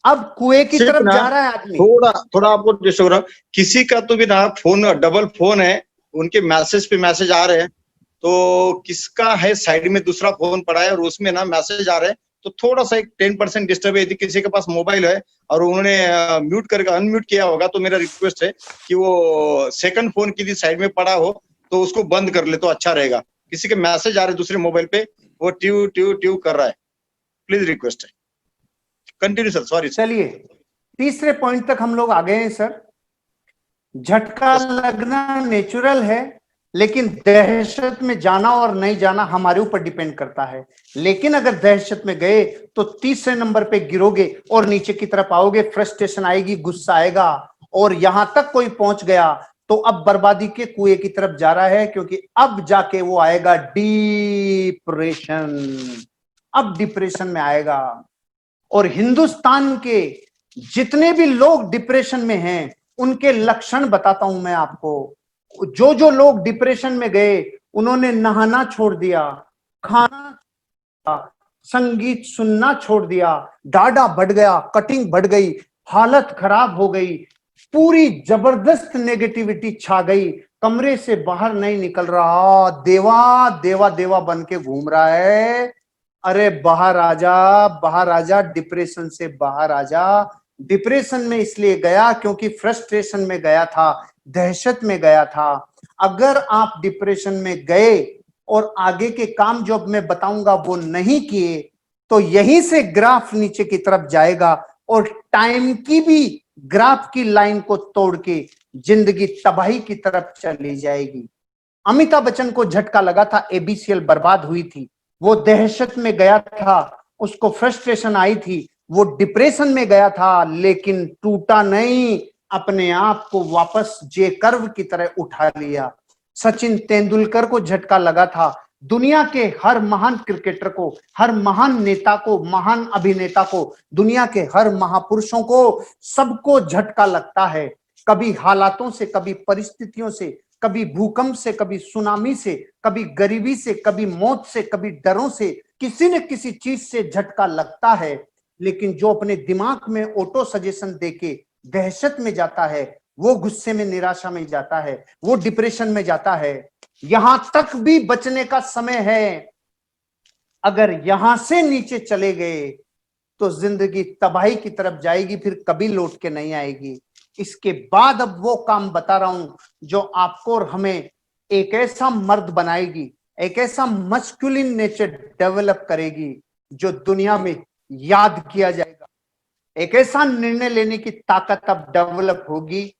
अब कुएं की सिर्फ तरफ ना जा रहा है आदमी। थोड़ा थोड़ा आपको जैसे हो रहा, किसी का तो भी ना फोन डबल फोन है, उनके मैसेज पे मैसेज आ रहे हैं, तो किसका है साइड में दूसरा फोन पड़ा है और उसमें ना मैसेज आ रहे हैं, तो थोड़ा सा एक 10% डिस्टर्ब है। यदि किसी के पास मोबाइल है और उन्होंने म्यूट करके अनम्यूट किया होगा, तो मेरा रिक्वेस्ट है कि वो सेकंड फोन की साइड में पड़ा हो तो उसको बंद कर ले तो अच्छा रहेगा। किसी के मैसेज आ रहे दूसरे मोबाइल पे, वो ट्यू ट्यू ट्यू कर रहा है, प्लीज रिक्वेस्ट है। Continue sir, sorry sir. चलिए तीसरे पॉइंट तक हम लोग आ गए हैं सर। झटका लगना नेचुरल है, लेकिन दहशत में जाना और नहीं जाना हमारे ऊपर डिपेंड करता है। लेकिन अगर दहशत में गए तो तीसरे नंबर पे गिरोगे और नीचे की तरफ आओगे, फ्रस्ट्रेशन आएगी, गुस्सा आएगा, और यहां तक कोई पहुंच गया तो अब बर्बादी के कुएं की तरफ जा रहा है, क्योंकि अब जाके वो आएगा डिप्रेशन। अब डिप्रेशन में आएगा। और हिंदुस्तान के जितने भी लोग डिप्रेशन में हैं, उनके लक्षण बताता हूं मैं आपको। जो जो लोग डिप्रेशन में गए, उन्होंने नहाना छोड़ दिया, खाना, संगीत सुनना छोड़ दिया, डाढ़ा बढ़ गया, कटिंग बढ़ गई, हालत खराब हो गई, पूरी जबरदस्त नेगेटिविटी छा गई, कमरे से बाहर नहीं निकल रहा, देवा देवा देवा बन के घूम रहा है। अरे बाहर आजा, बाहर आजा, डिप्रेशन से बाहर आजा। डिप्रेशन में इसलिए गया क्योंकि फ्रस्ट्रेशन में गया था, दहशत में गया था। अगर आप डिप्रेशन में गए और आगे के काम जो अब मैं बताऊंगा वो नहीं किए, तो यहीं से ग्राफ नीचे की तरफ जाएगा और टाइम की भी ग्राफ की लाइन को तोड़ के जिंदगी तबाही की तरफ चली जाएगी। अमिताभ बच्चन को झटका लगा था, एबीसीएल बर्बाद हुई थी, वो दहशत में गया था, उसको फ्रस्ट्रेशन आई थी, वो डिप्रेशन में गया था, लेकिन टूटा नहीं, अपने आप को वापस जे कर्व की तरह उठा लिया। सचिन तेंदुलकर को झटका लगा था, दुनिया के हर महान क्रिकेटर को, हर महान नेता को, महान अभिनेता को, दुनिया के हर महापुरुषों को, सबको झटका लगता है, कभी हालातों से, कभी परिस्थितियों से, कभी भूकंप से, कभी सुनामी से, कभी गरीबी से, कभी मौत से, कभी डरों से, किसी न किसी चीज से झटका लगता है। लेकिन जो अपने दिमाग में ऑटो सजेशन देके दहशत में जाता है, वो गुस्से में, निराशा में जाता है, वो डिप्रेशन में जाता है। यहां तक भी बचने का समय है। अगर यहां से नीचे चले गए तो जिंदगी तबाही की तरफ जाएगी, फिर कभी लौट के नहीं आएगी। इसके बाद अब वो काम बता रहा हूं जो आपको और हमें एक ऐसा मर्द बनाएगी, एक ऐसा मस्कुलिन नेचर डेवलप करेगी जो दुनिया में याद किया जाएगा। एक ऐसा निर्णय लेने की ताकत अब डेवलप होगी।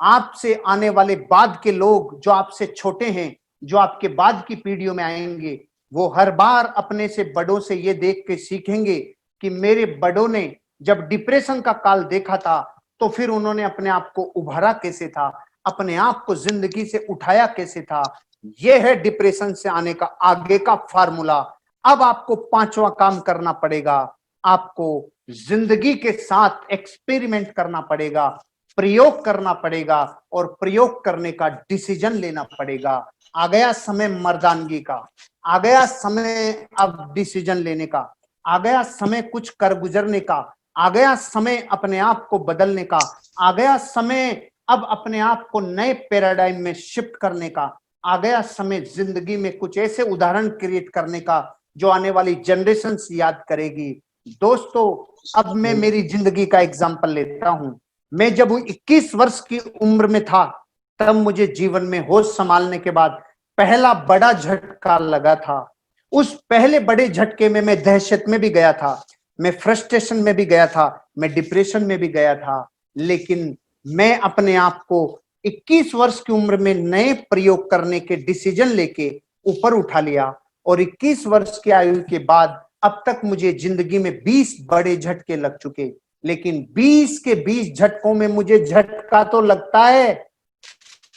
आपसे आने वाले बाद के लोग जो आपसे छोटे हैं, जो आपके बाद की पीढ़ियों में आएंगे, वो हर बार अपने से बड़ों से ये देख के सीखेंगे कि मेरे बड़ों ने जब डिप्रेशन का काल देखा था तो फिर उन्होंने अपने आप को उभारा कैसे था, अपने आप को जिंदगी से उठाया कैसे था। यह है डिप्रेशन से आने का आगे का फार्मूला। अब आपको पांचवा काम करना पड़ेगा, आपको जिंदगी के साथ एक्सपेरिमेंट करना पड़ेगा, प्रयोग करना पड़ेगा, और प्रयोग करने का डिसीजन लेना पड़ेगा। आ गया समय मर्दानगी का, आ गया समय अब डिसीजन लेने का, आ गया समय कुछ कर गुजरने का, आ गया समय अपने आप को बदलने का, आ गया समय अब अपने आप को नए पैराडाइम में शिफ्ट करने का, आ गया समय जिंदगी में कुछ ऐसे उदाहरण क्रिएट करने का जो आने वाली जनरेशन याद करेगी। दोस्तों, अब मैं मेरी जिंदगी का एग्जाम्पल लेता हूं। मैं जब 21 वर्ष की उम्र में था, तब मुझे जीवन में होश संभालने के बाद पहला बड़ा झटका लगा था। उस पहले बड़े झटके में मैं दहशत में भी गया था, मैं फ्रस्ट्रेशन में भी गया था, मैं डिप्रेशन में भी गया था, लेकिन मैं अपने आप को 21 वर्ष की उम्र में नए प्रयोग करने के डिसीजन लेके ऊपर उठा लिया। और 21 वर्ष की आयु के बाद अब तक मुझे जिंदगी में 20 बड़े झटके लग चुके, लेकिन 20 के 20 झटकों में मुझे झटका तो लगता है,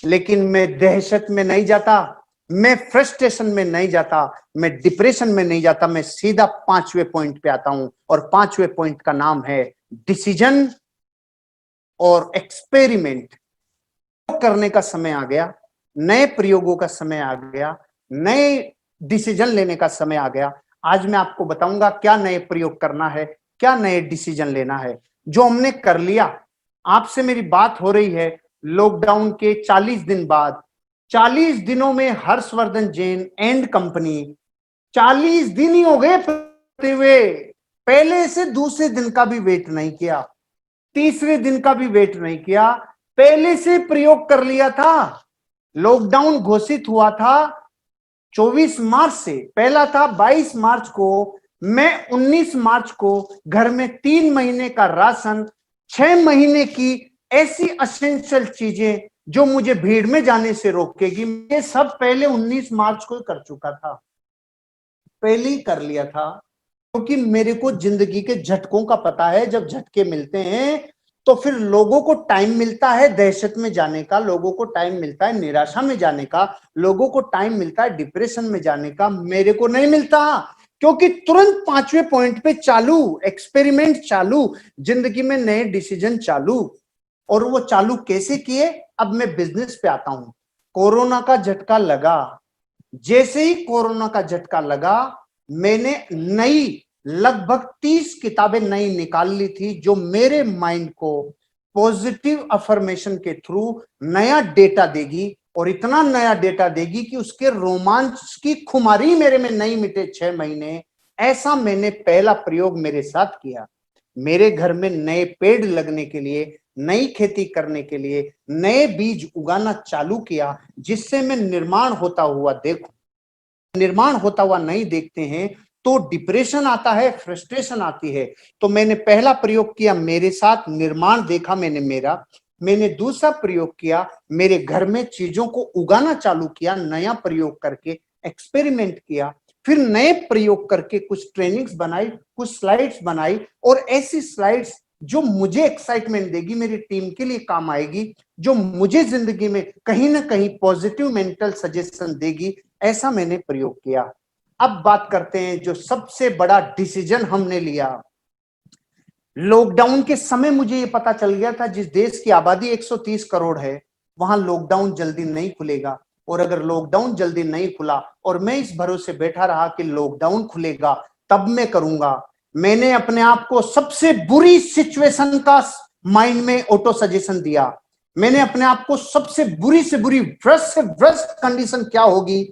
लेकिन मैं दहशत में नहीं जाता, मैं फ्रस्ट्रेशन में नहीं जाता, मैं डिप्रेशन में नहीं जाता, मैं सीधा 5वें पॉइंट पे आता हूं। और 5वें पॉइंट का नाम है डिसीजन और एक्सपेरिमेंट। करने का समय आ गया, नए प्रयोगों का समय आ गया, नए डिसीजन लेने का समय आ गया। आज मैं आपको बताऊंगा क्या नए प्रयोग करना है, क्या नए डिसीजन लेना है, जो हमने कर लिया। आपसे मेरी बात हो रही है लॉकडाउन के 40 दिन बाद। 40 दिनों में हर्षवर्धन जैन एंड कंपनी 40 दिन ही हो गए हुए, पहले से दूसरे दिन का भी वेट नहीं किया, तीसरे दिन का भी वेट नहीं किया, पहले से प्रयोग कर लिया था। लॉकडाउन घोषित हुआ था 24 मार्च से, पहला था 22 मार्च को। मैं 19 मार्च को घर में 3 महीने का राशन, 6 महीने की ऐसी एसेंशियल चीजें जो मुझे भीड़ में जाने से रोकेगी, ये सब पहले 19 मार्च को कर चुका था, पहले ही कर लिया था। क्योंकि मेरे को जिंदगी के झटकों का पता है। जब झटके मिलते हैं तो फिर लोगों को टाइम मिलता है दहशत में जाने का, लोगों को टाइम मिलता है निराशा में जाने का, लोगों को टाइम मिलता है डिप्रेशन में जाने का। मेरे को नहीं मिलता, क्योंकि तुरंत 5वें पॉइंट पे चालू, एक्सपेरिमेंट चालू, जिंदगी में नए डिसीजन चालू। और वो चालू कैसे किए? अब मैं बिजनेस पे आता हूं। कोरोना का झटका लगा, जैसे ही कोरोना का झटका लगा, मैंने नई लगभग 30 किताबें नई निकाल ली थी, जो मेरे माइंड को पॉजिटिव अफर्मेशन के थ्रू नया डेटा देगी, और इतना नया डेटा देगी कि उसके रोमांच की खुमारी मेरे में नहीं मिटे 6 महीने। ऐसा मैंने पहला प्रयोग मेरे साथ किया। मेरे घर में नए पेड़ लगने के लिए, नई खेती करने के लिए, नए बीज उगाना चालू किया, जिससे मैं निर्माण होता हुआ देखूं। निर्माण होता हुआ नहीं देखते हैं तो डिप्रेशन आता है, फ्रस्ट्रेशन आती है। तो मैंने पहला प्रयोग किया, मेरे साथ निर्माण देखा मैंने दूसरा प्रयोग किया, मेरे घर में चीजों को उगाना चालू किया, नया प्रयोग करके एक्सपेरिमेंट किया। फिर नए प्रयोग करके कुछ ट्रेनिंग्स बनाई, कुछ स्लाइड्स बनाई, और ऐसी स्लाइड्स जो मुझे एक्साइटमेंट देगी, मेरी टीम के लिए काम आएगी, जो मुझे जिंदगी में कहीं ना कहीं पॉजिटिव मेंटल सजेशन देगी, ऐसा मैंने प्रयोग किया। अब बात करते हैं जो सबसे बड़ा डिसीजन हमने लिया। लॉकडाउन के समय मुझे ये पता चल गया था, जिस देश की आबादी 130 करोड़ है, वहां लॉकडाउन जल्दी नहीं खुलेगा। और अगर लॉकडाउन जल्दी नहीं खुला और मैं इस भरोसे बैठा रहा कि लॉकडाउन खुलेगा तब मैं करूंगा, मैंने अपने आप को सबसे बुरी सिचुएशन का माइंड में ऑटो सजेशन दिया। मैंने अपने आप को सबसे बुरी से बुरी, वर्स्ट से वर्स्ट कंडीशन क्या होगी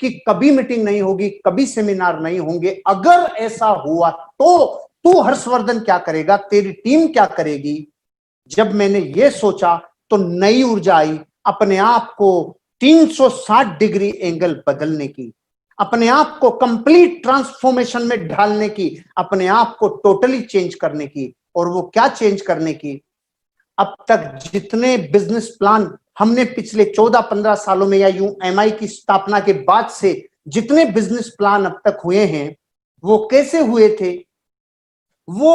कि कभी मीटिंग नहीं होगी, कभी सेमिनार नहीं होंगे। अगर ऐसा हुआ तो तू हर्षवर्धन क्या करेगा, तेरी टीम क्या करेगी? जब मैंने ये सोचा तो नई ऊर्जा आई, अपने आप को 360 डिग्री एंगल बदलने की, अपने आप को कंप्लीट ट्रांसफॉर्मेशन में ढालने की, अपने आप को टोटली चेंज करने की। और वो क्या चेंज करने की? अब तक जितने बिजनेस प्लान हमने पिछले 14-15 सालों में, या यूं एमआई की स्थापना के बाद से जितने बिजनेस प्लान अब तक हुए हैं, वो कैसे हुए थे? वो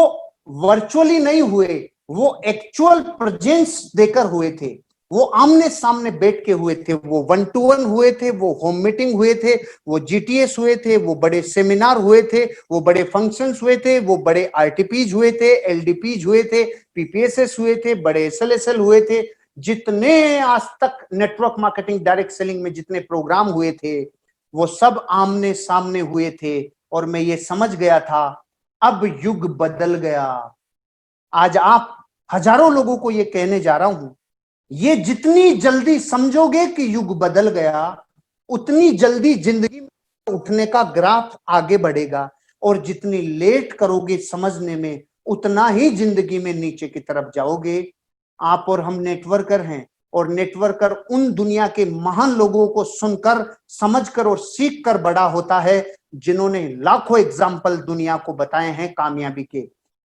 वर्चुअली नहीं हुए, वो एक्चुअल प्रेजेंस देकर हुए थे, वो आमने सामने बैठ के हुए थे, वो 1-to-1 हुए थे, वो होम मीटिंग हुए थे, वो जीटीएस हुए थे, वो बड़े सेमिनार हुए थे, वो बड़े फंक्शंस हुए थे, वो बड़े आरटीपीज हुए थे, एलडीपीज हुए थे, पीपीएसएस हुए थे, बड़े एसएलएसएल हुए थे। जितने आज तक नेटवर्क मार्केटिंग डायरेक्ट सेलिंग में जितने प्रोग्राम हुए थे, वो सब आमने सामने हुए थे। और मैं ये समझ गया था, अब युग बदल गया। आज आप हजारों लोगों को ये कहने जा रहा हूं, ये जितनी जल्दी समझोगे कि युग बदल गया, उतनी जल्दी जिंदगी में उठने का ग्राफ आगे बढ़ेगा। और जितनी लेट करोगे समझने में, उतना ही जिंदगी में नीचे की तरफ जाओगे। आप और हम नेटवर्कर हैं, और नेटवर्कर उन दुनिया के महान लोगों को सुनकर, समझकर और सीख कर बड़ा होता है, जिन्होंने लाखों एग्जाम्पल दुनिया को बताए हैं कामयाबी के।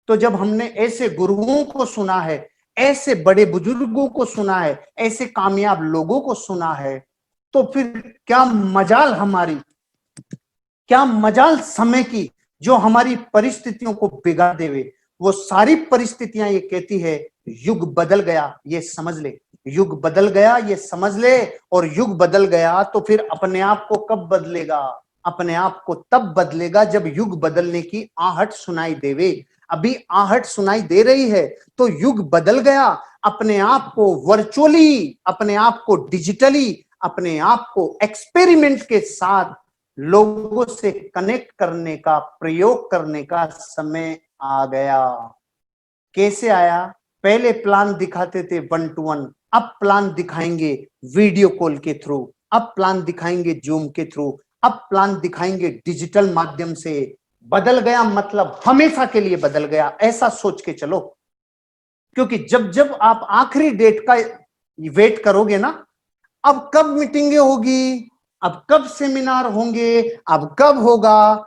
तो जब हमने ऐसे गुरुओं को सुना है, ऐसे बड़े बुजुर्गों को सुना है, ऐसे कामयाब लोगों को सुना है, तो फिर क्या मजाल हमारी, क्या मजाल समय की जो हमारी परिस्थितियों को बिगाड़ देवे। वो सारी परिस्थितियां ये कहती है युग बदल गया, ये समझ ले, युग बदल गया ये समझ ले। और युग बदल गया तो फिर अपने आप को कब बदलेगा? अपने आप को तब बदलेगा जब युग बदलने की आहट सुनाई देवे। अभी आहट सुनाई दे रही है तो युग बदल गया। अपने आप को वर्चुअली, अपने आप को डिजिटली, अपने आप को एक्सपेरिमेंट के साथ लोगों से कनेक्ट करने का, प्रयोग करने का समय आ गया। कैसे आया? पहले प्लान दिखाते थे 1 to 1, अब प्लान दिखाएंगे वीडियो कॉल के थ्रू, अब प्लान दिखाएंगे जूम के थ्रू, अब प्लान दिखाएंगे डिजिटल माध्यम से। बदल गया मतलब हमेशा के लिए बदल गया, ऐसा सोच के चलो। क्योंकि जब जब आप आखिरी डेट का वेट करोगे ना, अब कब मीटिंगें होगी, अब कब सेमिनार होंगे, अब कब होगा,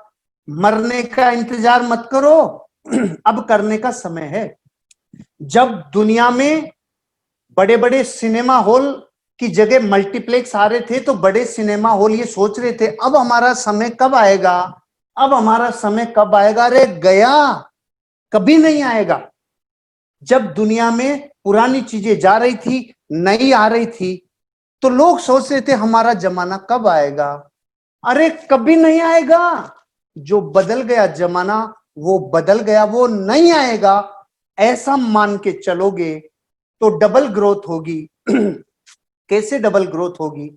मरने का इंतजार मत करो, अब करने का समय है। जब दुनिया में बड़े बड़े सिनेमा हॉल की जगह मल्टीप्लेक्स आ रहे थे तो बड़े सिनेमा हॉल ये सोच रहे थे अब हमारा समय कब आएगा, अब हमारा समय कब आएगा। अरे गया, कभी नहीं आएगा। जब दुनिया में पुरानी चीजें जा रही थी, नई आ रही थी, तो लोग सोच रहे थे हमारा जमाना कब आएगा। अरे कभी नहीं आएगा। जो बदल गया जमाना, वो बदल गया, वो नहीं आएगा। ऐसा मान के चलोगे तो डबल ग्रोथ होगी। कैसे डबल ग्रोथ होगी?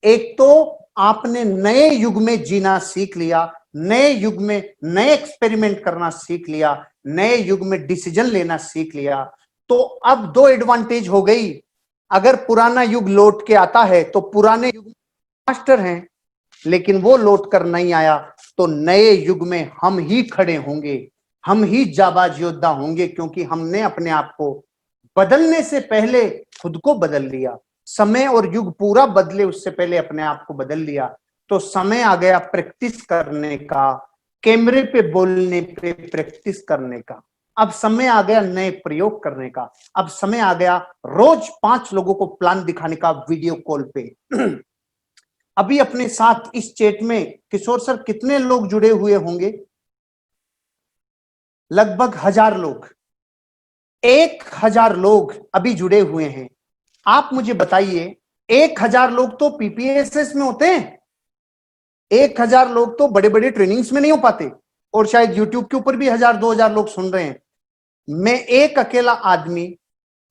एक तो आपने नए युग में जीना सीख लिया, नए युग में नए एक्सपेरिमेंट करना सीख लिया, नए युग में डिसीजन लेना सीख लिया। तो अब 2 एडवांटेज हो गई। अगर पुराना युग लौट के आता है तो पुराने युग में मास्टर हैं, लेकिन वो लौट कर नहीं आया तो नए युग में हम ही खड़े होंगे, हम ही जाबाज योद्धा होंगे, क्योंकि हमने अपने आप को बदलने से पहले खुद को बदल लिया। समय और युग पूरा बदले उससे पहले अपने आप को बदल लिया। तो समय आ गया प्रैक्टिस करने का, कैमरे पे बोलने पे प्रैक्टिस करने का। अब समय आ गया नए प्रयोग करने का। अब समय आ गया रोज 5 लोगों को प्लान दिखाने का वीडियो कॉल पे। अभी अपने साथ इस चैट में किशोर सर कितने लोग जुड़े हुए होंगे? लगभग 1000 लोग, 1000 लोग अभी जुड़े हुए हैं। आप मुझे बताइए, 1000 लोग तो पीपीएसएस में होते हैं, 1000 लोग तो बड़े बड़े ट्रेनिंग्स में नहीं हो पाते, और शायद यूट्यूब के ऊपर भी 1000-2000 लोग सुन रहे हैं। मैं एक अकेला आदमी,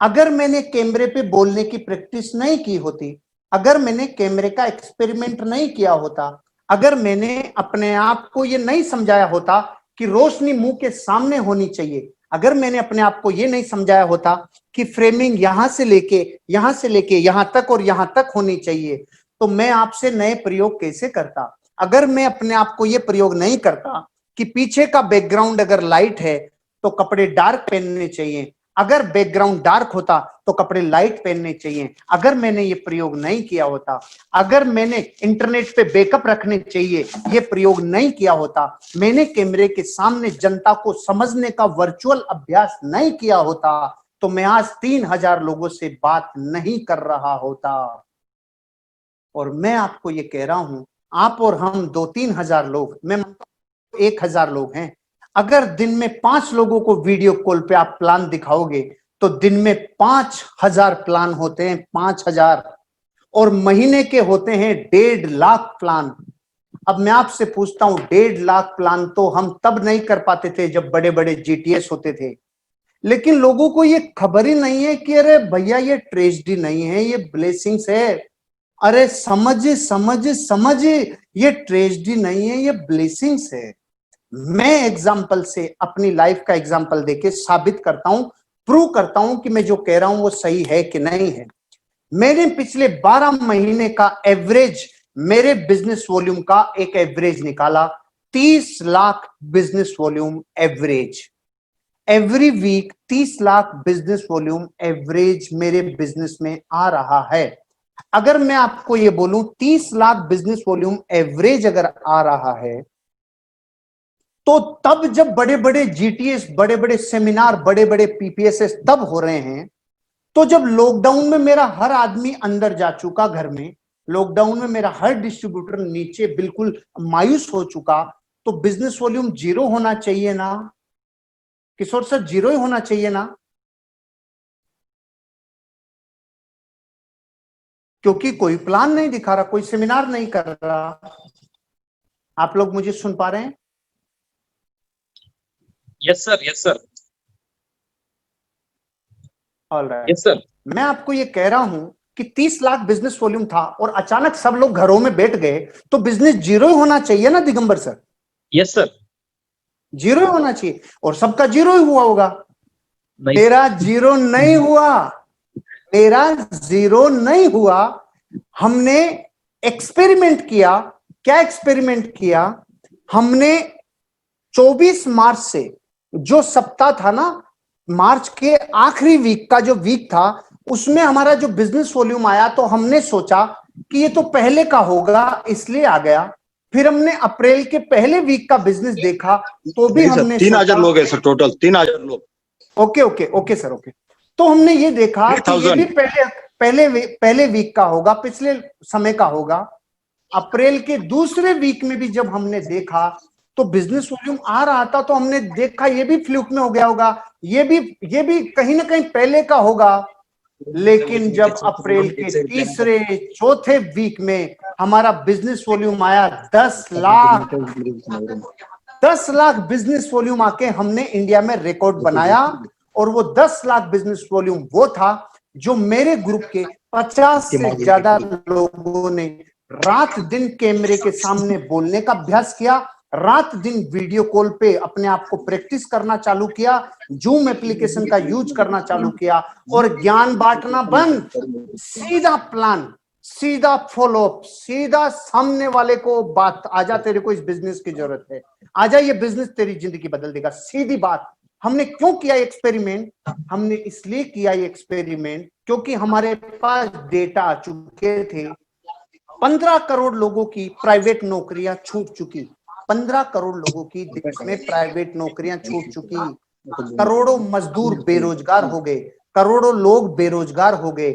अगर मैंने कैमरे पे बोलने की प्रैक्टिस नहीं की होती, अगर मैंने कैमरे का एक्सपेरिमेंट नहीं किया होता, अगर मैंने अपने आप को ये नहीं समझाया होता कि रोशनी मुंह के सामने होनी चाहिए, अगर मैंने अपने आप को ये नहीं समझाया होता कि फ्रेमिंग यहां से लेके यहां तक और यहां तक होनी चाहिए, तो मैं आपसे नए प्रयोग कैसे करता। अगर मैं अपने आप को ये प्रयोग नहीं करता कि पीछे का बैकग्राउंड अगर लाइट है तो कपड़े डार्क पहनने चाहिए, अगर बैकग्राउंड डार्क होता तो कपड़े लाइट पहनने चाहिए, अगर मैंने ये प्रयोग नहीं किया होता, अगर मैंने इंटरनेट पे बैकअप रखने चाहिए ये प्रयोग नहीं किया होता, मैंने कैमरे के सामने जनता को समझने का वर्चुअल अभ्यास नहीं किया होता, तो मैं आज 3000 लोगों से बात नहीं कर रहा होता। और मैं आपको ये कह रहा हूं, आप और हम 2-3 हजार लोग, मैं 1000 लोग हैं, अगर दिन में 5 लोगों को वीडियो कॉल पे आप प्लान दिखाओगे तो दिन में 5000 प्लान होते हैं, 5000, और महीने के होते हैं 1.5 लाख प्लान। अब मैं आपसे पूछता हूं, 1.5 लाख प्लान तो हम तब नहीं कर पाते थे जब बड़े बड़े जीटीएस होते थे, लेकिन लोगों को ये खबर ही नहीं है कि अरे भैया ये ट्रेजेडी नहीं है, ये ब्लेसिंग्स है। अरे समझ समझ समझ, ये ट्रेजेडी नहीं है, ये ब्लेसिंग्स है। मैं एग्जाम्पल से, अपनी लाइफ का एग्जाम्पल देके साबित करता हूं, प्रूव करता हूं कि मैं जो कह रहा हूं वो सही है कि नहीं है। मैंने पिछले 12 महीने का एवरेज, मेरे बिजनेस वॉल्यूम का एक एवरेज निकाला, 30 lakh business volume average. Every week 30 lakh business volume average मेरे बिजनेस में आ रहा है। अगर मैं आपको ये बोलूं 30 लाख बिजनेस वॉल्यूम एवरेज अगर आ रहा है, तो तब जब बड़े बड़े जीटीएस, बड़े बड़े सेमिनार, बड़े बड़े पीपीएसएस तब हो रहे हैं, तो जब लॉकडाउन में मेरा हर आदमी अंदर जा चुका घर में, लॉकडाउन में मेरा हर डिस्ट्रीब्यूटर नीचे बिल्कुल मायूस हो चुका, तो बिजनेस वॉल्यूम 0 होना चाहिए ना। किशोर सर, 0 ही होना चाहिए ना, क्योंकि कोई प्लान नहीं दिखा रहा, कोई सेमिनार नहीं कर रहा। आप लोग मुझे सुन पा रहे हैं? Yes, sir. Yes, sir. Alright. Yes, sir. मैं आपको ये कह रहा हूं कि 30 लाख बिजनेस वॉल्यूम था और अचानक सब लोग घरों में बैठ गए, तो बिजनेस 0 ही होना चाहिए ना दिगंबर सर? Yes, sir. 0 ही होना चाहिए, और सबका 0 ही हुआ होगा। नहीं, मेरा 0 नहीं हुआ, मेरा 0 नहीं हुआ। हमने एक्सपेरिमेंट किया। क्या एक्सपेरिमेंट किया? हमने 24 मार्च से, जो सप्ताह था ना, मार्च के आखिरी वीक का जो वीक था, उसमें हमारा जो बिजनेस वॉल्यूम आया, तो हमने सोचा कि ये तो पहले का होगा, इसलिए आ गया। फिर हमने अप्रैल के पहले वीक का बिजनेस देखा, तो भी नहीं सर, हमने 3000 लोग हैं सर, टोटल 3000 लोग। Okay okay okay sir, okay. तो हमने ये देखा कि ये भी पहले वीक का होगा, पिछले समय का होगा। अप्रैल के दूसरे वीक में भी जब हमने देखा तो बिजनेस वॉल्यूम आ रहा था, तो हमने देखा ये भी फ्लूक में हो गया होगा, ये भी कहीं ना कहीं पहले का होगा। लेकिन जब अप्रैल के तीसरे चौथे वीक में हमारा बिजनेस वॉल्यूम आया 10 लाख, 10 लाख बिजनेस वॉल्यूम आके हमने इंडिया में रिकॉर्ड बनाया। और वो 10 लाख बिजनेस वॉल्यूम वो था जो मेरे ग्रुप के 50 से ज्यादा लोगों ने रात दिन कैमरे के सामने बोलने का अभ्यास किया, रात दिन वीडियो कॉल पे अपने आप को प्रैक्टिस करना चालू किया, जूम एप्लीकेशन का यूज करना चालू किया, और ज्ञान बांटना बंद, सीधा प्लान, सीधा फॉलोअप, सीधा सामने वाले को बात, आजा तेरे को इस बिजनेस की जरूरत है, आजा ये बिजनेस तेरी जिंदगी बदल देगा, सीधी बात। हमने क्यों किया एक्सपेरिमेंट? हमने इसलिए किया ये एक्सपेरिमेंट क्योंकि हमारे पास डेटा आ चुके थे। 15 करोड़ लोगों की प्राइवेट नौकरियां छूट चुकी, 15 करोड़ लोगों की देश में प्राइवेट नौकरियां छूट चुकी, करोड़ों मजदूर बेरोजगार हो गए, करोड़ों लोग बेरोजगार हो गए,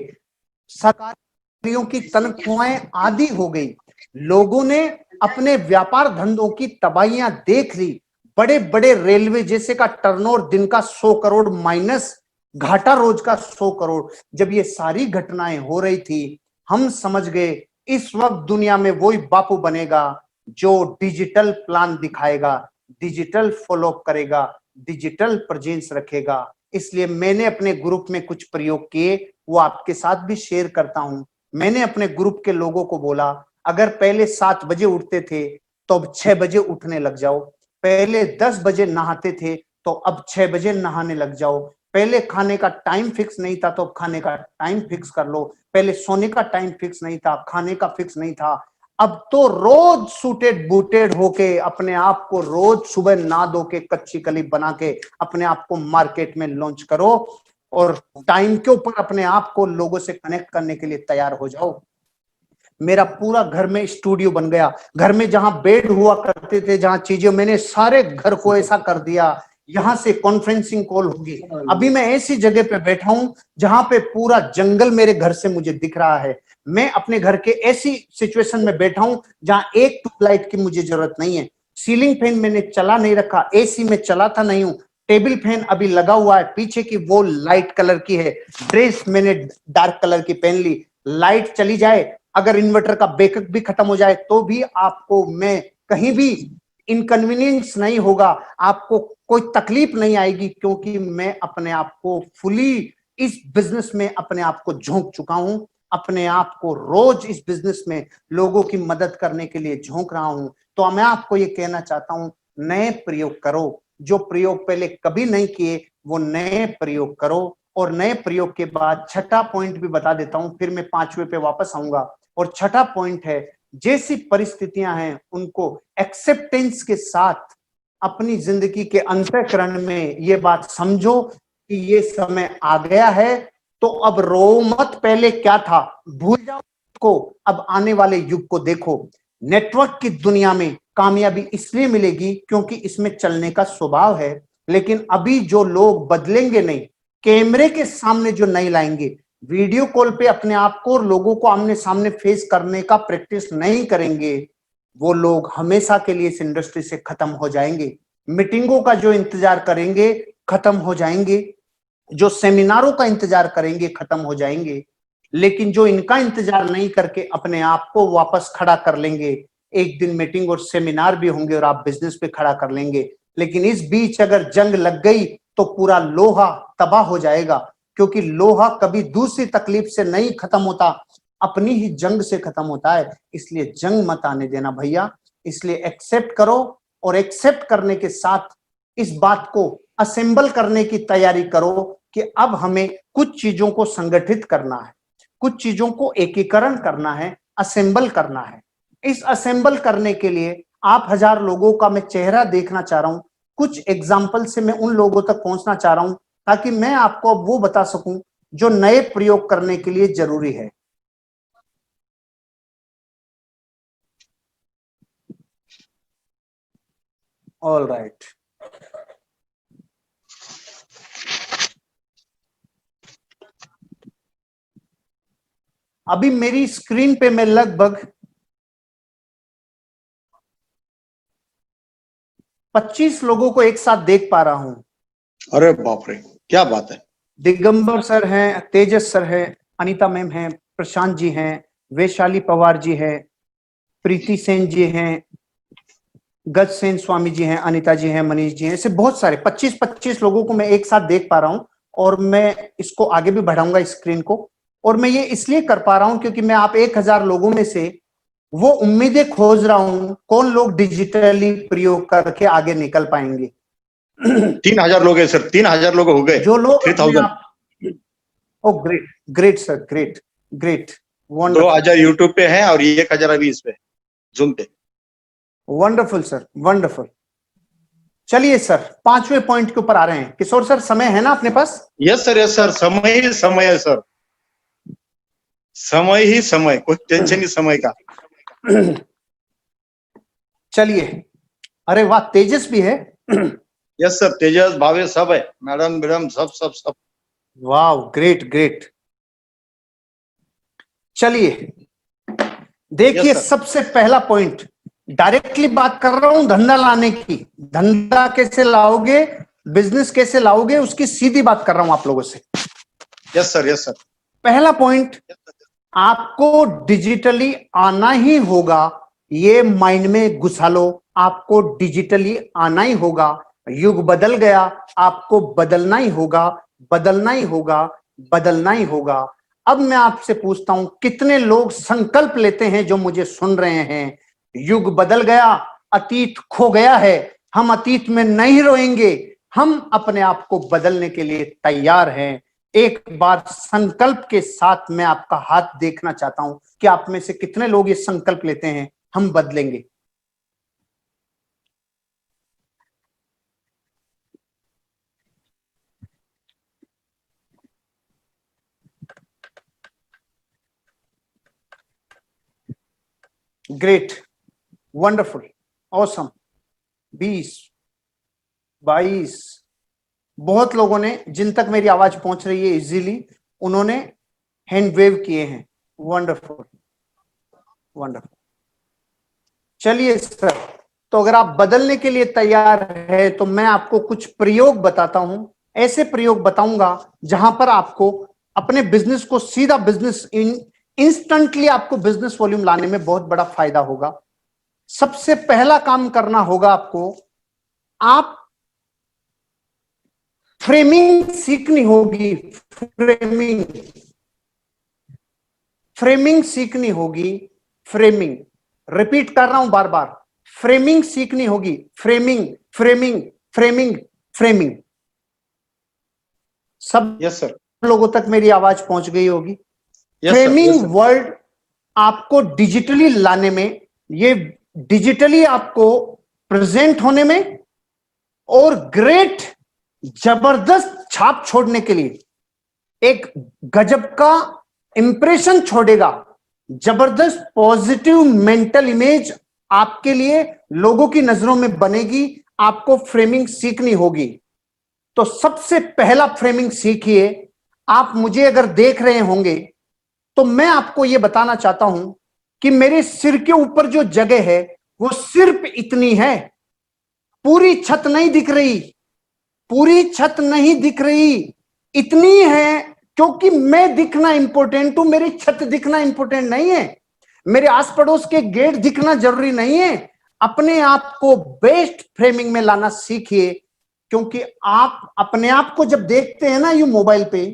सरकारियों की तनख्वाहें आधी हो गई, लोगों ने अपने व्यापार धंधों की तबाहियां देख ली, बड़े बड़े रेलवे जैसे का टर्नओवर दिन का 100 करोड़ माइनस, घाटा रोज का 100 करोड़। जब ये सारी घटनाएं हो रही थी, हम समझ गए इस वक्त दुनिया में वही बापू बनेगा जो डिजिटल प्लान दिखाएगा, डिजिटल फॉलोअप करेगा, डिजिटल प्रेजेंस रखेगा। इसलिए मैंने अपने ग्रुप में कुछ प्रयोग किए, वो आपके साथ भी शेयर करता हूं। मैंने अपने ग्रुप के लोगों को बोला, अगर पहले 7 बजे उठते थे तो अब 6 बजे उठने लग जाओ, पहले 10 बजे नहाते थे तो अब 6 बजे नहाने लग जाओ, पहले खाने का टाइम फिक्स नहीं था तो अब खाने का टाइम फिक्स कर लो, पहले सोने का टाइम फिक्स नहीं था, खाने का फिक्स नहीं था, अब तो रोज सूटेड बूटेड होके अपने आप को रोज सुबह नहा धो के कच्ची कली बना के अपने आप को मार्केट में लॉन्च करो और टाइम के ऊपर अपने आप को लोगों से कनेक्ट करने के लिए तैयार हो जाओ। मेरा पूरा घर में स्टूडियो बन गया, घर में जहां बेड हुआ करते थे, जहां चीजें, मैंने सारे घर को ऐसा कर दिया, यहां से कॉन्फ्रेंसिंग कॉल होगी। अभी मैं ऐसी जगह पे बैठा हूं जहां पे पूरा जंगल मेरे घर से मुझे दिख रहा है। मैं अपने घर के ऐसी सिचुएशन में बैठा हूं जहां एक ट्यूबलाइट की मुझे जरूरत नहीं है, सीलिंग फैन मैंने चला नहीं रखा, एसी में चलाता नहीं हूं, टेबल फैन अभी लगा हुआ है, पीछे की वो लाइट कलर की है, ड्रेस मैंने डार्क कलर की पहन ली, लाइट चली जाए, अगर इन्वर्टर का बैकअप भी खत्म हो जाए तो भी आपको मैं कहीं भी इनकन्वीनियंस नहीं होगा, आपको कोई तकलीफ नहीं आएगी, क्योंकि मैं अपने आप को फुली इस बिजनेस में अपने आप को झोंक चुका हूं, अपने आप को रोज इस बिजनेस में लोगों की मदद करने के लिए झोंक रहा हूं। तो मैं आपको ये कहना चाहता हूं, नए प्रयोग करो, जो प्रयोग पहले कभी नहीं किए वो नए प्रयोग करो। और नए प्रयोग के बाद छठा पॉइंट भी बता देता हूं, फिर मैं 5वें पे वापस आऊंगा। और छठा पॉइंट है, जैसी परिस्थितियां हैं उनको एक्सेप्टेंस के साथ अपनी जिंदगी के अंतःकरण में ये बात समझो कि ये समय आ गया है, तो अब रो मत, पहले क्या था भूल जाओ को, अब आने वाले युग को देखो। नेटवर्क की दुनिया में कामयाबी इसलिए मिलेगी क्योंकि इसमें चलने का स्वभाव है, लेकिन अभी जो लोग बदलेंगे नहीं, कैमरे के सामने जो नहीं लाएंगे, वीडियो कॉल पे अपने आप को और लोगों को आमने सामने फेस करने का प्रैक्टिस नहीं करेंगे, वो लोग हमेशा के लिए इस इंडस्ट्री से खत्म हो जाएंगे। मीटिंगों का जो इंतजार करेंगे, खत्म हो जाएंगे, जो सेमिनारों का इंतजार करेंगे खत्म हो जाएंगे, लेकिन जो इनका इंतजार नहीं करके अपने आप को वापस खड़ा कर लेंगे, एक दिन मीटिंग और सेमिनार भी होंगे और आप बिजनेस पे खड़ा कर लेंगे। लेकिन इस बीच अगर जंग लग गई तो पूरा लोहा तबाह हो जाएगा, क्योंकि लोहा कभी दूसरी तकलीफ से नहीं खत्म होता, अपनी ही जंग से खत्म होता है। इसलिए जंग मत आने देना भैया। इसलिए एक्सेप्ट करो और एक्सेप्ट करने के साथ इस बात को असेंबल करने की तैयारी करो कि अब हमें कुछ चीजों को संगठित करना है, कुछ चीजों को एकीकरण करना है, असेंबल करना है। इस असेंबल करने के लिए आप 1000 लोगों का मैं चेहरा देखना चाह रहा हूं। कुछ एग्जाम्पल से मैं उन लोगों तक पहुंचना चाह रहा हूं ताकि मैं आपको अब वो बता सकूं जो नए प्रयोग करने के लिए जरूरी है। ऑल राइट, अभी मेरी स्क्रीन पे मैं लगभग 25 लोगों को एक साथ देख पा रहा हूं। अरे बाप रे, क्या बात है। दिगंबर सर हैं, तेजस सर हैं, अनीता मैम हैं, प्रशांत जी हैं, वैशाली पवार जी हैं, प्रीति सेन जी हैं, गज सेन स्वामी जी हैं, अनीता जी हैं, मनीष जी हैं। ऐसे बहुत सारे 25 लोगों को मैं एक साथ देख पा रहा हूं और मैं इसको आगे भी बढ़ाऊंगा स्क्रीन को। और मैं ये इसलिए कर पा रहा हूं क्योंकि मैं आप 1000 लोगों में से वो उम्मीदें खोज रहा हूं, कौन लोग डिजिटली प्रयोग करके आगे निकल पाएंगे। 3000 लोग हैं सर, 3000 लोग हो गए। जो लोग 3000। Oh great, great sir, great great, 2000 YouTube पे हैं और 1000 अभी इस पे जूम पे। Wonderful sir, wonderful. चलिए सर, 5वें पॉइंट के ऊपर आ रहे हैं। किशोर सर, समय है ना अपने पास? यस सर, यस सर, समय ही समय है सर, समय ही समय, कोई टेंशन नहीं समय का। चलिए, अरे वाह, तेजस भी है। यस सर, तेजस भावे सब है, मैडम सब सब सब। वाह, ग्रेट ग्रेट। चलिए देखिए, Yes, sir. सबसे पहला पॉइंट, डायरेक्टली बात कर रहा हूं धंधा लाने की। धंधा कैसे लाओगे, बिजनेस कैसे लाओगे, उसकी सीधी बात कर रहा हूं आप लोगों से। Yes sir, yes sir. पहला पॉइंट, आपको डिजिटली आना ही होगा, ये माइंड में घुसा लो। आपको डिजिटली आना ही होगा। युग बदल गया, आपको बदलना ही होगा, बदलना ही होगा, बदलना ही होगा। अब मैं आपसे पूछता हूं, कितने लोग संकल्प लेते हैं जो मुझे सुन रहे हैं? युग बदल गया, अतीत खो गया है, हम अतीत में नहीं रोएंगे, हम अपने आप को बदलने के लिए तैयार हैं। एक बार संकल्प के साथ मैं आपका हाथ देखना चाहता हूं कि आप में से कितने लोग ये संकल्प लेते हैं, हम बदलेंगे। Great, wonderful, awesome. 20, 22, बहुत लोगों ने, जिन तक मेरी आवाज पहुंच रही है इजीली, उन्होंने हैंड वेव किए हैं। Wonderful, wonderful. चलिए सर, तो अगर आप बदलने के लिए तैयार है तो मैं आपको कुछ प्रयोग बताता हूं। ऐसे प्रयोग बताऊंगा जहां पर आपको अपने बिजनेस को सीधा इंस्टेंटली आपको बिजनेस वॉल्यूम लाने में बहुत बड़ा फायदा होगा। सबसे पहला काम करना होगा आपको, आप फ्रेमिंग सीखनी होगी। फ्रेमिंग, फ्रेमिंग सीखनी होगी। फ्रेमिंग, रिपीट कर रहा हूं बार बार, फ्रेमिंग सीखनी होगी। Framing, framing, framing, framing. सब यस सर, लोगों तक मेरी आवाज पहुंच गई होगी। Yes sir, framing yes sir. Word आपको डिजिटली लाने में, ये डिजिटली आपको प्रेजेंट होने में और ग्रेट, जबरदस्त छाप छोड़ने के लिए, एक गजब का इंप्रेशन छोड़ेगा, जबरदस्त पॉजिटिव मेंटल इमेज आपके लिए लोगों की नजरों में बनेगी। आपको फ्रेमिंग सीखनी होगी। तो सबसे पहला फ्रेमिंग सीखिए। आप मुझे अगर देख रहे होंगे तो मैं आपको यह बताना चाहता हूं कि मेरे सिर के ऊपर जो जगह है वो सिर्फ इतनी है, पूरी छत नहीं दिख रही। पूरी छत नहीं दिख रही, इतनी है क्योंकि मैं दिखना इंपॉर्टेंट हूं, मेरी छत दिखना इंपॉर्टेंट नहीं है, मेरे आस पड़ोस के गेट दिखना जरूरी नहीं है। अपने आप को बेस्ट फ्रेमिंग में लाना सीखिए, क्योंकि आप अपने आप को जब देखते हैं ना यू मोबाइल पे,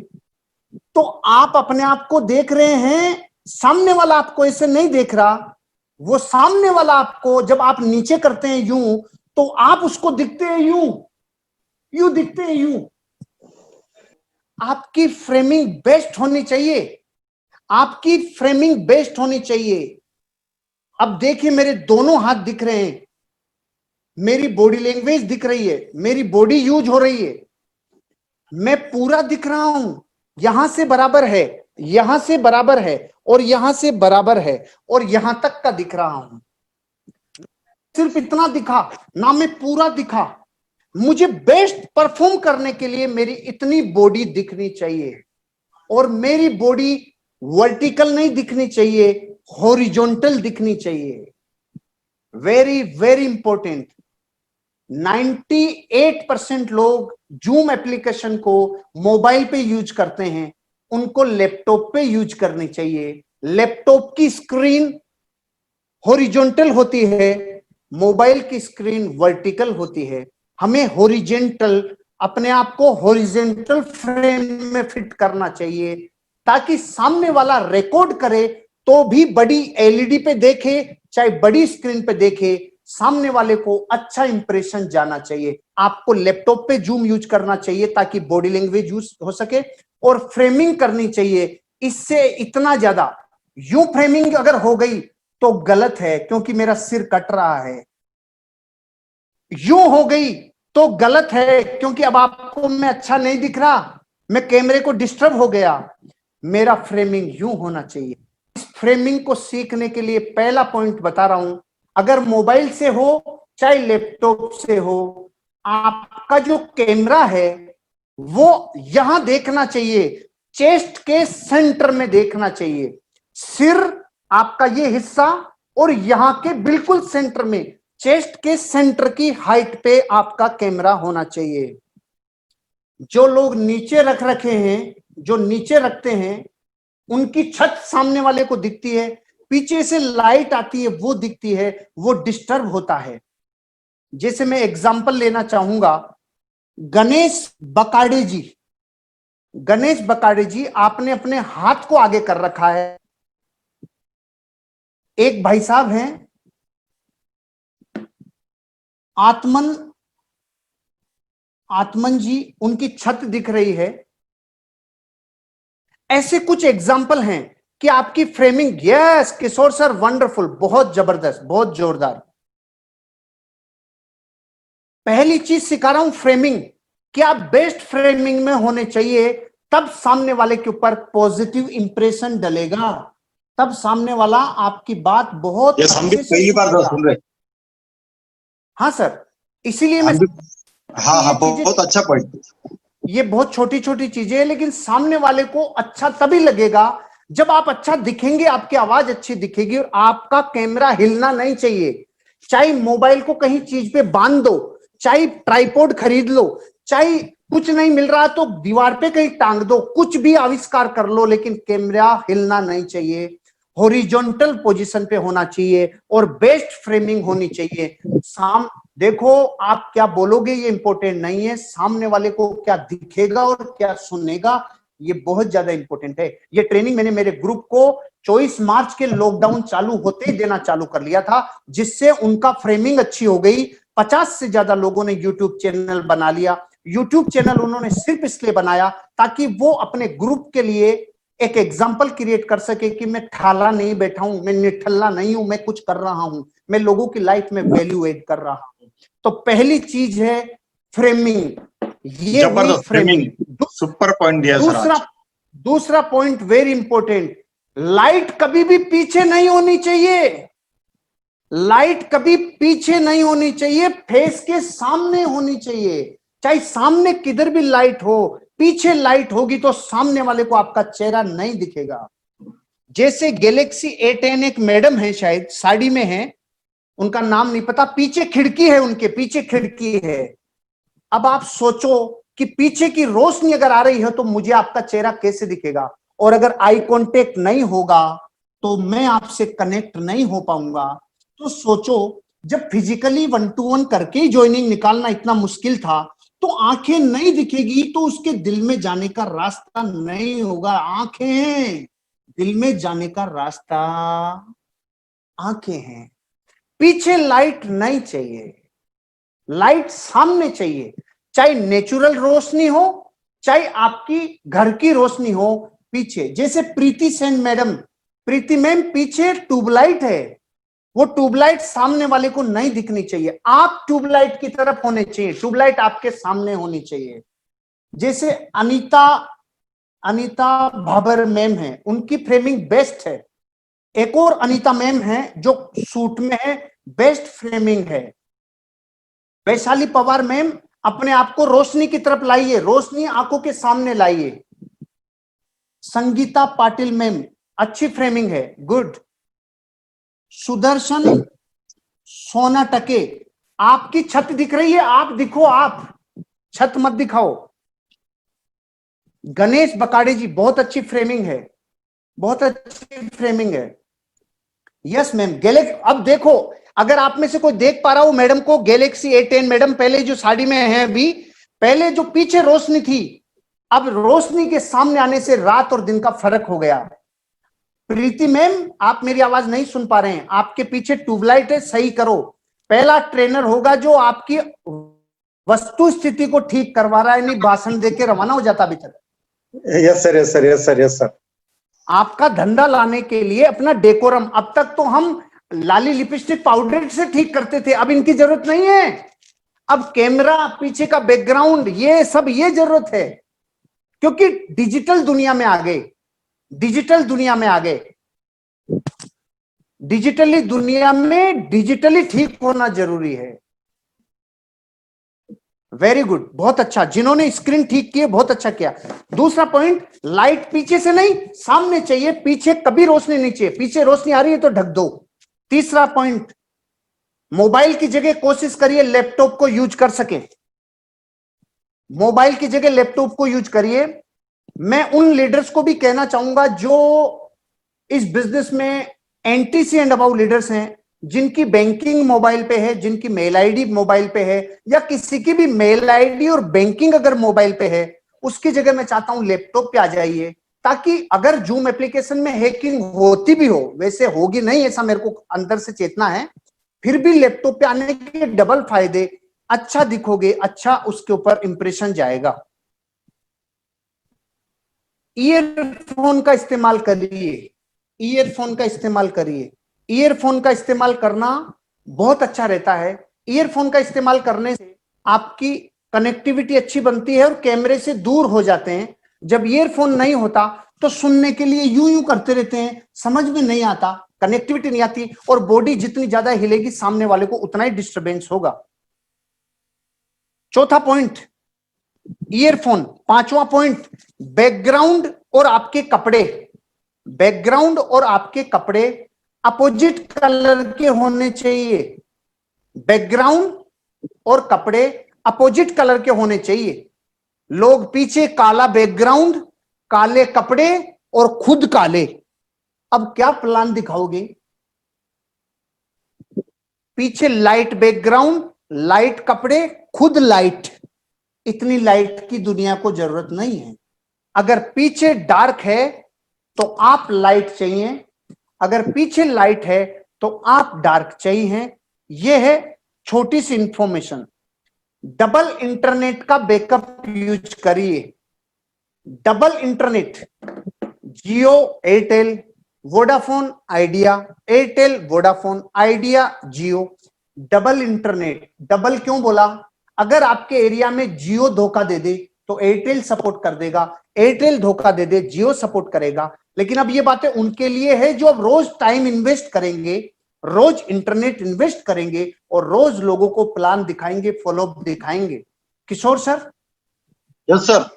तो आप अपने आप को देख रहे हैं, सामने वाला आपको ऐसे नहीं देख रहा। वो सामने वाला आपको जब आप नीचे करते हैं यूं, तो आप उसको दिखते हैं यूं दिखते हैं यूं। आपकी फ्रेमिंग बेस्ट होनी चाहिए, आपकी फ्रेमिंग बेस्ट होनी चाहिए। अब देखिए मेरे दोनों हाथ दिख रहे हैं, मेरी बॉडी लैंग्वेज दिख रही है, मेरी बॉडी यूज हो रही है, मैं पूरा दिख रहा हूं, यहां से बराबर है, यहां से बराबर है, और यहां से बराबर है, और यहां तक का दिख रहा हूं। सिर्फ इतना दिखा ना, मैं पूरा दिखा। मुझे बेस्ट परफॉर्म करने के लिए मेरी इतनी बॉडी दिखनी चाहिए, और मेरी बॉडी वर्टिकल नहीं दिखनी चाहिए, हॉरिजॉन्टल दिखनी चाहिए। Very very important. 98% लोग जूम एप्लीकेशन को मोबाइल पे यूज करते हैं, उनको लैपटॉप पे यूज करनी चाहिए। लैपटॉप की स्क्रीन हॉरिजॉन्टल होती है, मोबाइल की स्क्रीन वर्टिकल होती है। हमें हॉरिजॉन्टल, अपने आप को हॉरिजॉन्टल फ्रेम में फिट करना चाहिए, ताकि सामने वाला रिकॉर्ड करे तो भी बड़ी एलईडी पे देखे, चाहे बड़ी स्क्रीन पे देखे, सामने वाले को अच्छा इंप्रेशन जाना चाहिए। आपको लैपटॉप पे जूम यूज करना चाहिए ताकि बॉडी लैंग्वेज यूज हो सके, और फ्रेमिंग करनी चाहिए। इससे इतना ज्यादा यूं फ्रेमिंग अगर हो गई तो गलत है, क्योंकि मेरा सिर कट रहा है। यूं हो गई तो गलत है, क्योंकि अब आपको मैं अच्छा नहीं दिख रहा, मैं कैमरे को डिस्टर्ब हो गया। मेरा फ्रेमिंग यूं होना चाहिए। इस फ्रेमिंग को सीखने के लिए पहला पॉइंट बता रहा हूं, अगर मोबाइल से हो चाहे लैपटॉप से हो, आपका जो कैमरा है वो यहां देखना चाहिए, चेस्ट के सेंटर में देखना चाहिए। सिर आपका ये हिस्सा, और यहां के बिल्कुल सेंटर में, चेस्ट के सेंटर की हाइट पे आपका कैमरा होना चाहिए। जो लोग नीचे रख रखे हैं, जो नीचे रखते हैं, उनकी छत सामने वाले को दिखती है, पीछे से लाइट आती है वो दिखती है, वो डिस्टर्ब होता है। जैसे मैं एग्जांपल लेना चाहूंगा, गणेश बकाड़े जी, गणेश बकाड़े जी, आपने अपने हाथ को आगे कर रखा है। एक भाई साहब हैं आत्मन जी, उनकी छत दिख रही है। ऐसे कुछ एग्जाम्पल हैं कि आपकी फ्रेमिंग, यस किशोर सर, वंडरफुल, बहुत जबरदस्त, बहुत जोरदार। पहली चीज सिखा रहा हूं फ्रेमिंग, कि आप बेस्ट फ्रेमिंग में होने चाहिए, तब सामने वाले के ऊपर पॉजिटिव इंप्रेशन डलेगा, तब सामने वाला आपकी बात बहुत हम भी अच्छे से पहली बार सुनेगा। सुन रहे। हाँ सर, इसीलिए मैं, हाँ हाँ, ये चीजें, बहुत अच्छा पॉइंट। ये बहुत छोटी छोटी चीजें हैं, लेकिन सामने वाले को अच्छा तभी लगेगा जब आप अच्छा दिखेंगे, आपकी आवाज अच्छी दिखेगी, और आपका कैमरा हिलना नहीं चाहिए। चाहे मोबाइल को कहीं चीज पे बांध दो, चाहे ट्राइपॉड खरीद लो, चाहे कुछ नहीं मिल रहा तो दीवार पे कहीं टांग दो, कुछ भी आविष्कार कर लो, लेकिन कैमरा हिलना नहीं चाहिए, हॉरिजॉन्टल पोजीशन पे होना चाहिए, और बेस्ट फ्रेमिंग होनी चाहिए। देखो आप क्या बोलोगे ये इंपॉर्टेंट नहीं है, सामने वाले को क्या दिखेगा और क्या सुनेगा, ये बहुत ज्यादा इंपॉर्टेंट है। ये ट्रेनिंग मैंने मेरे ग्रुप को 24 मार्च के लॉकडाउन चालू होते ही देना चालू कर लिया था, जिससे उनका फ्रेमिंग अच्छी हो गई। 50 से ज्यादा लोगों ने यूट्यूब चैनल बना लिया। यूट्यूब चैनल उन्होंने सिर्फ इसलिए बनाया ताकि वो अपने ग्रुप के लिए एक एग्जाम्पल क्रिएट कर सके कि मैं ठाला नहीं बैठा हूं, मैं निठल्ला नहीं हूं, मैं कुछ कर रहा हूं, मैं लोगों की लाइफ में वैल्यू एड कर रहा हूं। तो पहली चीज है फ्रेमिंग, ये हुई फ्रेमिंग। सुपर पॉइंट दिया सर। दूसरा पॉइंट वेरी इंपॉर्टेंट, लाइट कभी भी पीछे नहीं होनी चाहिए, लाइट कभी पीछे नहीं होनी चाहिए, फेस के सामने होनी चाहिए। चाहे सामने किधर भी लाइट हो, पीछे लाइट होगी तो सामने वाले को आपका चेहरा नहीं दिखेगा। जैसे गैलेक्सी A10 एक मैडम है, शायद साड़ी में है, उनका नाम नहीं पता, पीछे खिड़की है, उनके पीछे खिड़की है। अब आप सोचो कि पीछे की रोशनी अगर आ रही है तो मुझे आपका चेहरा कैसे दिखेगा, और अगर आई कांटेक्ट नहीं होगा तो मैं आपसे कनेक्ट नहीं हो पाऊंगा। तो सोचो, जब फिजिकली 1-to-1 करके ही ज्वाइनिंग निकालना इतना मुश्किल था, तो आंखें नहीं दिखेगी तो उसके दिल में जाने का रास्ता नहीं होगा। आंखें हैं, दिल में जाने का रास्ता आंखें हैं। पीछे लाइट नहीं चाहिए, लाइट सामने चाहिए, चाहे नेचुरल रोशनी हो चाहे आपकी घर की रोशनी हो। पीछे जैसे प्रीति सेन मैडम, प्रीति मैम पीछे ट्यूबलाइट है, वो ट्यूबलाइट सामने वाले को नहीं दिखनी चाहिए, आप ट्यूबलाइट की तरफ होने चाहिए, ट्यूबलाइट आपके सामने होनी चाहिए। जैसे अनीता भाबर मैम है, उनकी फ्रेमिंग बेस्ट है। एक और अनीता मैम है जो सूट में है, बेस्ट फ्रेमिंग है। वैशाली पवार मैम, अपने आप को रोशनी की तरफ लाइए, रोशनी आंखों के सामने लाइए। संगीता पाटिल मैम, अच्छी फ्रेमिंग है, गुड। सुदर्शन सोना टके, आपकी छत दिख रही है, आप दिखो, आप छत मत दिखाओ। गणेश बकाड़े जी, बहुत अच्छी फ्रेमिंग है, बहुत अच्छी फ्रेमिंग है। यस मैम, गैलेक्सी, अब देखो अगर आप में से कोई देख पा रहा हो मैडम को, गैलेक्सी A10 मैडम पहले जो साड़ी में है अभी, पहले जो पीछे रोशनी थी, अब रोशनी के सामने आने से रात और दिन का फर्क हो गया। प्रीति मैम, आप मेरी आवाज नहीं सुन पा रहे हैं, आपके पीछे ट्यूबलाइट है, सही करो। पहला ट्रेनर होगा जो आपकी वस्तु स्थिति को ठीक करवा रहा है, नहीं भाषण देके रवाना हो जाता अभी तक। Yes sir, yes sir, yes sir, yes sir. आपका धंधा लाने के लिए अपना डेकोरम, अब तक तो हम लाली लिपस्टिक पाउडर से ठीक करते थे, अब इनकी जरूरत नहीं है। अब कैमरा, पीछे का बैकग्राउंड, ये सब ये जरूरत है, क्योंकि डिजिटल दुनिया में आ गए, डिजिटल दुनिया में आ गए। डिजिटली दुनिया में डिजिटली ठीक होना जरूरी है। वेरी गुड, बहुत अच्छा, जिन्होंने स्क्रीन ठीक की है बहुत अच्छा किया। दूसरा पॉइंट, लाइट पीछे से नहीं सामने चाहिए, पीछे कभी रोशनी नहीं चाहिए, पीछे रोशनी आ रही है तो ढक दो। तीसरा पॉइंट, मोबाइल की जगह कोशिश करिए लैपटॉप को यूज कर सके, मोबाइल की जगह लैपटॉप को यूज करिए। मैं उन लीडर्स को भी कहना चाहूंगा जो इस बिजनेस में एंटी एंड अबाउ लीडर्स हैं, जिनकी बैंकिंग मोबाइल पे है, जिनकी मेल आईडी मोबाइल पे है, या किसी की भी मेल आईडी और बैंकिंग अगर मोबाइल पे है, उसकी जगह मैं चाहता हूं लैपटॉप पे आ जाइए, ताकि अगर जूम एप्लीकेशन में हैकिंग होती भी हो, वैसे होगी नहीं ऐसा मेरे को अंदर से चेतना है, फिर भी लैपटॉप पे आने के डबल फायदे, अच्छा दिखोगे, अच्छा उसके ऊपर इंप्रेशन जाएगा। ईयरफोन का इस्तेमाल करिए, ईयरफोन का इस्तेमाल करिए, ईयरफोन का इस्तेमाल करना बहुत अच्छा रहता है। ईयरफोन का इस्तेमाल करने से आपकी कनेक्टिविटी अच्छी बनती है और कैमरे से दूर हो जाते हैं। जब ईयरफोन नहीं होता तो सुनने के लिए यूं यूं करते रहते हैं, समझ में नहीं आता, कनेक्टिविटी नहीं आती, और बॉडी जितनी ज्यादा हिलेगी सामने वाले को उतना ही डिस्टरबेंस होगा। चौथा पॉइंट ईयरफोन। पांचवा पॉइंट, बैकग्राउंड और आपके कपड़े, बैकग्राउंड और आपके कपड़े अपोजिट कलर के होने चाहिए, बैकग्राउंड और कपड़े अपोजिट कलर के होने चाहिए। लोग पीछे काला बैकग्राउंड, काले कपड़े और खुद काले, अब क्या प्लान दिखाओगे? पीछे लाइट बैकग्राउंड, लाइट कपड़े, खुद लाइट, इतनी लाइट की दुनिया को जरूरत नहीं है। अगर पीछे डार्क है तो आप लाइट चाहिए, अगर पीछे लाइट है तो आप डार्क चाहिए। यह है छोटी सी इंफॉर्मेशन। डबल इंटरनेट का बैकअप यूज करिए, double internet, Jio Airtel Vodafone Idea, Airtel Vodafone Idea Jio, double internet. Double क्यों बोला? अगर आपके एरिया में जियो धोखा दे दे तो एयरटेल सपोर्ट कर देगा, एयरटेल धोखा दे दे जियो सपोर्ट करेगा। लेकिन अब ये बातें उनके लिए है जो अब रोज टाइम इन्वेस्ट करेंगे, रोज इंटरनेट इन्वेस्ट करेंगे और रोज लोगों को प्लान दिखाएंगे, फॉलोअप दिखाएंगे। किशोर सर। Yes sir.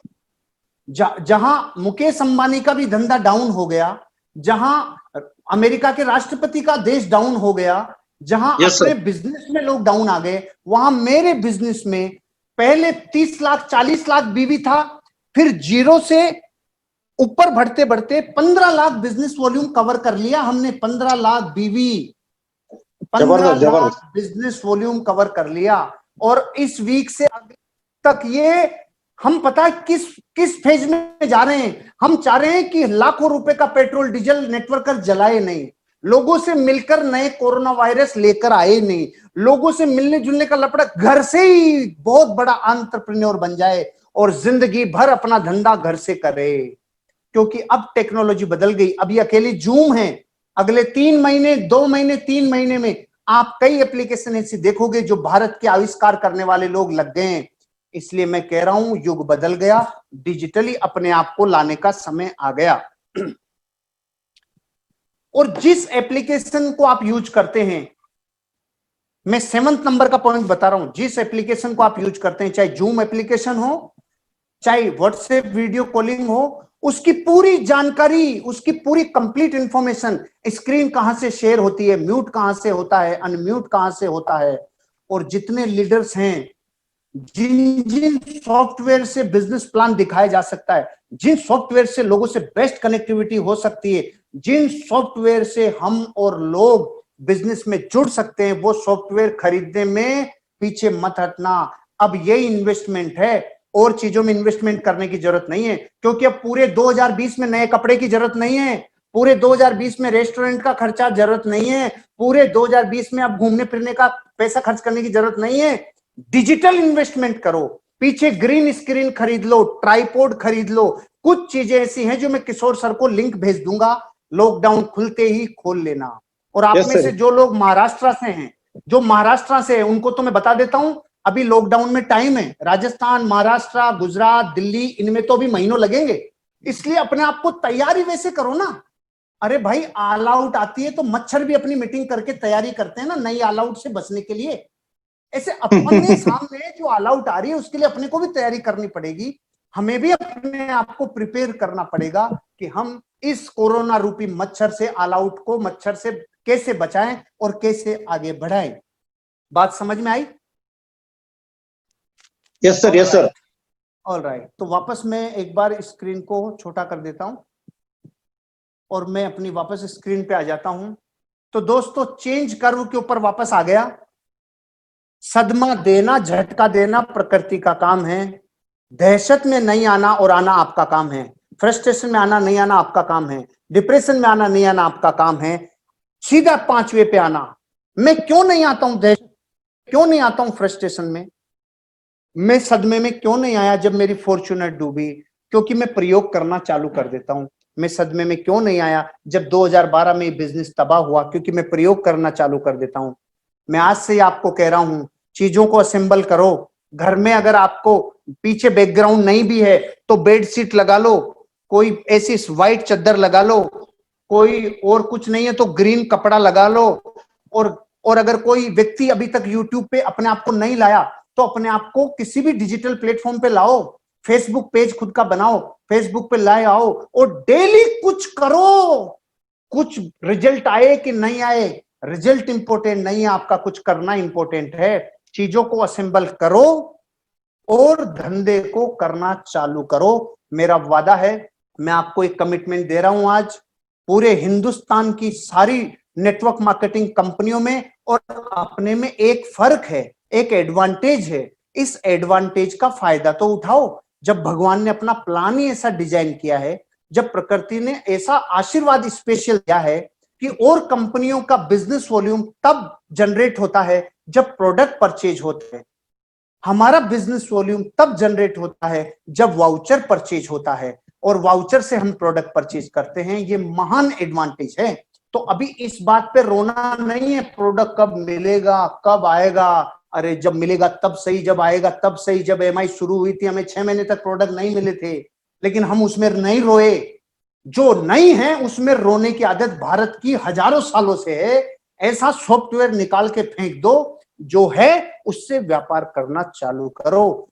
जहां मुकेश अंबानी का भी धंधा डाउन हो गया, जहां अमेरिका के राष्ट्रपति का देश डाउन हो गया, जहां अपने बिजनेस में लोग डाउन आ गए, वहां मेरे बिजनेस में पहले 30 लाख 40 लाख बीवी था, फिर जीरो से ऊपर बढ़ते बढ़ते 15 लाख बिजनेस वॉल्यूम कवर कर लिया हमने। 15 लाख बीवी, 15 जबरदस्त, लाख जबरदस्त। बिजनेस वॉल्यूम कवर कर लिया। और इस वीक से अगले तक ये हम पता है किस फेज में जा रहे हैं। हम चाह रहे हैं कि लाखों रुपए का पेट्रोल डीजल नेटवर्कर जलाए नहीं, लोगों से मिलकर नए कोरोना वायरस लेकर आए नहीं, लोगों से मिलने जुलने का लफड़ा, घर से ही बहुत बड़ा एंटरप्रेन्योर बन जाए और जिंदगी भर अपना धंधा घर से करे। क्योंकि अब टेक्नोलॉजी बदल गई। अब ये अकेली जूम है, अगले 3 महीने 2 महीने 3 महीने में आप कई एप्लीकेशन ऐसी देखोगे जो भारत के आविष्कार करने वाले लोग लग गए हैं। इसलिए मैं कह रहा हूं युग बदल गया, डिजिटली अपने आप को लाने का समय आ गया। और जिस एप्लीकेशन को आप यूज करते हैं, मैं 7th नंबर का पॉइंट बता रहा हूं, जिस एप्लीकेशन को आप यूज करते हैं, चाहे जूम एप्लीकेशन हो, चाहे व्हाट्सएप वीडियो कॉलिंग हो, उसकी पूरी जानकारी, उसकी पूरी कंप्लीट इंफॉर्मेशन, स्क्रीन कहां से शेयर होती है, म्यूट कहां से होता है, अनम्यूट कहां से होता है, और जितने लीडर्स हैं, जिन जिन सॉफ्टवेयर से बिजनेस प्लान दिखाया जा सकता है, जिन सॉफ्टवेयर से लोगों से बेस्ट कनेक्टिविटी हो सकती है, जिन सॉफ्टवेयर से हम और लोग बिजनेस में जुड़ सकते हैं, वो सॉफ्टवेयर खरीदने में पीछे मत हटना। अब यही इन्वेस्टमेंट है, और चीजों में इन्वेस्टमेंट करने की जरूरत नहीं है। क्योंकि अब पूरे 2020 में नए कपड़े की जरूरत नहीं है, पूरे 2020 में रेस्टोरेंट का खर्चा जरूरत नहीं है, पूरे 2020 में अब घूमने फिरने का पैसा खर्च करने की जरूरत नहीं है। डिजिटल इन्वेस्टमेंट करो, पीछे ग्रीन स्क्रीन खरीद लो, ट्राइपॉड खरीद लो। कुछ चीजें ऐसी हैं जो मैं किशोर सर को लिंक भेज दूंगा, लॉकडाउन खुलते ही खोल लेना। और आप Yes, में sir. से जो लोग महाराष्ट्र से हैं, जो महाराष्ट्र से हैं, उनको तो मैं बता देता हूं, अभी लॉकडाउन में टाइम है। राजस्थान, महाराष्ट्र, गुजरात, दिल्ली, इनमें तो अभी महीनों लगेंगे। इसलिए अपने आप को तैयारी वैसे करो ना। अरे भाई, ऑल आउट आती है तो मच्छर भी अपनी मीटिंग करके तैयारी करते हैं ना, नई ऑल आउट से बचने के लिए। ऐसे अपने सामने जो ऑल आउट आ रही है उसके लिए अपने को भी तैयारी करनी पड़ेगी। हमें भी अपने आप को प्रिपेयर करना पड़ेगा कि हम इस कोरोना रूपी मच्छर से, ऑल आउट को मच्छर से कैसे बचाएं और कैसे आगे बढ़ाएं। बात समझ में आई? Yes sir, yes sir. All right, तो वापस मैं एक बार स्क्रीन को छोटा कर देता हूं और मैं अपनी वापस स्क्रीन पे आ जाता हूं। तो दोस्तों, चेंज कर्व के ऊपर वापस आ गया। सदमा देना, झटका देना प्रकृति का काम है। दहशत में नहीं आना और आना आपका काम है। फ्रस्ट्रेशन में आना नहीं आना आपका काम है। डिप्रेशन में आना नहीं आना आपका काम है। सीधा 5वें पे आना। मैं क्यों नहीं आता हूं दहशत, क्यों नहीं आता हूं फ्रस्ट्रेशन में, मैं सदमे में क्यों नहीं आया जब मेरी फॉर्च्यूनर डूबी? क्योंकि मैं प्रयोग करना चालू कर देता हूं। मैं सदमे में क्यों नहीं आया जब 2012 में बिजनेस तबाह हुआ? क्योंकि मैं प्रयोग करना चालू कर देता हूं। मैं आज से आपको कह रहा हूं, चीजों को असेंबल करो। घर में अगर आपको पीछे बैकग्राउंड नहीं भी है तो बेडशीट लगा लो, कोई ऐसी व्हाइट चादर लगा लो, कोई और कुछ नहीं है तो ग्रीन कपड़ा लगा लो। और अगर कोई व्यक्ति अभी तक यूट्यूब पे अपने आप को नहीं लाया तो अपने आप को किसी भी डिजिटल प्लेटफॉर्म पे लाओ। फेसबुक पेज खुद का बनाओ, फेसबुक पे लाए आओ और डेली कुछ करो। कुछ रिजल्ट आए कि नहीं आए, रिजल्ट इंपॉर्टेंट नहीं है, आपका कुछ करना इंपॉर्टेंट है। चीजों को असेंबल करो और धंधे को करना चालू करो। मेरा वादा है, मैं आपको एक कमिटमेंट दे रहा हूं आज, पूरे हिंदुस्तान की सारी नेटवर्क मार्केटिंग कंपनियों में और अपने में एक फर्क है, एक एडवांटेज है। इस एडवांटेज का फायदा तो उठाओ। जब भगवान ने अपना प्लान ही ऐसा डिजाइन किया है, जब प्रकृति ने ऐसा आशीर्वाद स्पेशल दिया है कि और कंपनियों का बिजनेस वॉल्यूम तब जनरेट होता है जब प्रोडक्ट परचेज होते हैं। हमारा बिजनेस वॉल्यूम तब जनरेट होता है जब वाउचर परचेज होता है, और वाउचर से हम प्रोडक्ट परचेज करते हैं। ये महान एडवांटेज है। तो अभी इस बात पे रोना नहीं है प्रोडक्ट कब मिलेगा, कब आएगा। अरे जब मिलेगा तब सही, जब आएगा तब सही। जब EMI शुरू हुई थी, हमें 6 महीने तक प्रोडक्ट नहीं मिले थे, लेकिन हम उसमें नहीं रोए। जो नहीं है उसमें रोने की आदत भारत की हजारों सालों से है। ऐसा सॉफ्टवेयर निकाल के फेंक दो, जो है उससे व्यापार करना चालू करो।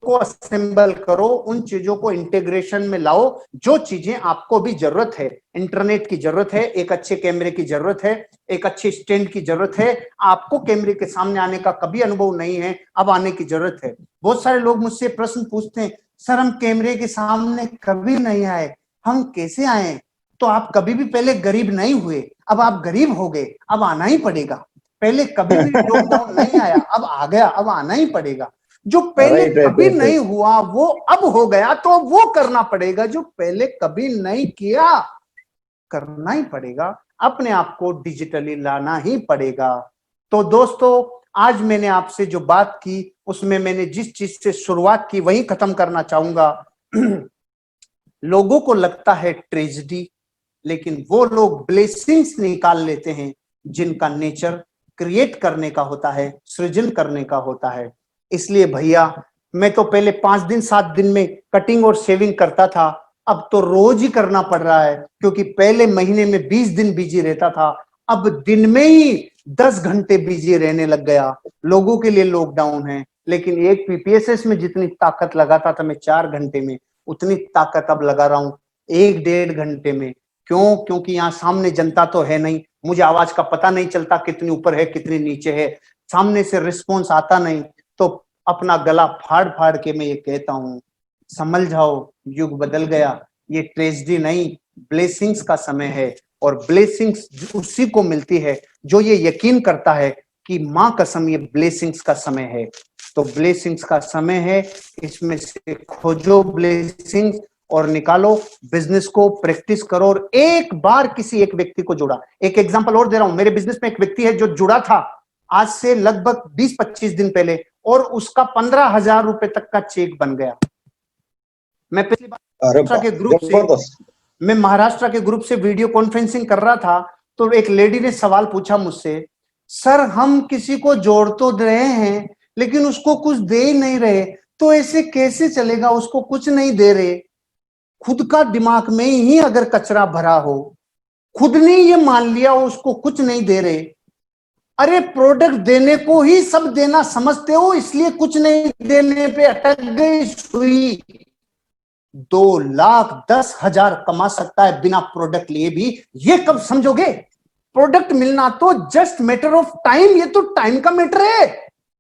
को असेंबल करो, उन चीजों को इंटीग्रेशन में लाओ जो चीजें आपको भी जरूरत है। इंटरनेट की जरूरत है, एक अच्छे कैमरे की जरूरत है, एक अच्छे स्टैंड की जरूरत है। आपको कैमरे के सामने आने का कभी अनुभव नहीं है, अब आने की जरूरत है। बहुत सारे लोग मुझसे प्रश्न पूछते हैं, सर हम कैमरे के सामने कभी नहीं आए, हम कैसे आए? तो आप कभी भी पहले गरीब नहीं हुए, अब आप गरीब हो गए, अब आना ही पड़ेगा। पहले कभी भी लॉकडाउन नहीं आया, अब आ गया, अब आना ही पड़ेगा। जो पहले कभी नहीं हुआ वो अब हो गया, तो वो करना पड़ेगा। जो पहले कभी नहीं किया, करना ही पड़ेगा। अपने आप को डिजिटली लाना ही पड़ेगा। तो दोस्तों, आज मैंने आपसे जो बात की उसमें मैंने जिस चीज से शुरुआत की वही खत्म करना चाहूंगा। लोगों को लगता है ट्रेजेडी, लेकिन वो लोग ब्लेसिंग्स निकाल लेते हैं जिनका नेचर क्रिएट करने का होता है, सृजन करने का होता है। इसलिए भैया, मैं तो पहले 5 दिन 7 दिन में कटिंग और शेविंग करता था, अब तो रोज ही करना पड़ रहा है, क्योंकि पहले महीने में 20 दिन बिजी रहता था, अब दिन में ही 10 घंटे बिजी रहने लग गया। लोगों के लिए लॉकडाउन है, लेकिन एक पीपीएसएस में जितनी ताकत लगाता था मैं 4 घंटे में, उतनी ताकत अब लगा रहा हूं 1-1.5 घंटे में। क्यों? क्योंकि यहाँ सामने जनता तो है नहीं, मुझे आवाज का पता नहीं चलता कितनी ऊपर है कितनी नीचे है, सामने से रिस्पॉन्स आता नहीं, तो अपना गला फाड़ फाड़ के मैं ये कहता हूं, समझ जाओ, युग बदल गया। ये ट्रेजेडी नहीं, ब्लेसिंग्स का समय है। और ब्लेसिंग्स उसी को मिलती है जो ये यकीन करता है कि मां कसम ये ब्लेसिंग्स का समय है। तो ब्लेसिंग्स का समय है, इसमें से खोजो ब्लेसिंग्स और निकालो। बिजनेस को प्रैक्टिस करो। और एक बार किसी एक व्यक्ति को जोड़ा, एक एग्जांपल और दे रहा हूं, मेरे बिजनेस में एक व्यक्ति है जो जुड़ा था आज से लगभग 20-25 दिन पहले, और उसका 15,000 रुपए तक का चेक बन गया। मैं पिछली बार मैं महाराष्ट्र के ग्रुप से वीडियो कॉन्फ्रेंसिंग कर रहा था, तो एक लेडी ने सवाल पूछा मुझसे, सर हम किसी को जोड़ तो दे रहे हैं लेकिन उसको कुछ दे ही नहीं रहे, तो ऐसे कैसे चलेगा? उसको कुछ नहीं दे रहे, खुद का दिमाग में ही अगर कचरा भरा हो, खुद ने ये मान लिया हो उसको कुछ नहीं दे रहे। अरे प्रोडक्ट देने को ही सब देना समझते हो, इसलिए कुछ नहीं देने पे अटक गई सुई। 2,10,000 कमा सकता है बिना प्रोडक्ट लिए भी, ये कब समझोगे? प्रोडक्ट मिलना तो जस्ट मैटर ऑफ टाइम, ये तो टाइम का मैटर है।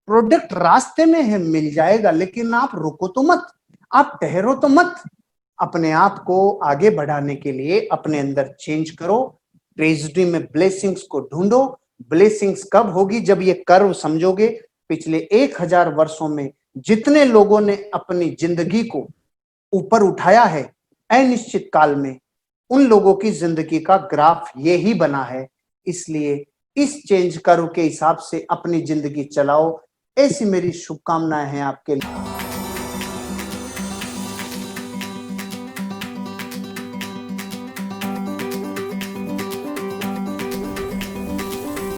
प्रोडक्ट रास्ते में है, मिल जाएगा, लेकिन आप रुको तो मत, आप ठहरो तो मत। अपने आप को आगे बढ़ाने के लिए अपने अंदर चेंज करो। ट्रेजेडी में ब्लेसिंग्स को ढूंढो। ब्लेसिंग्स कब होगी? जब ये कर्व समझोगे। पिछले 1000 वर्षों में जितने लोगों ने अपनी जिंदगी को ऊपर उठाया है अनिश्चित काल में, उन लोगों की जिंदगी का ग्राफ ये ही बना है। इसलिए इस चेंज कर्व के हिसाब से अपनी जिंदगी चलाओ। ऐसी मेरी शुभकामनाएं हैं आपके लिए।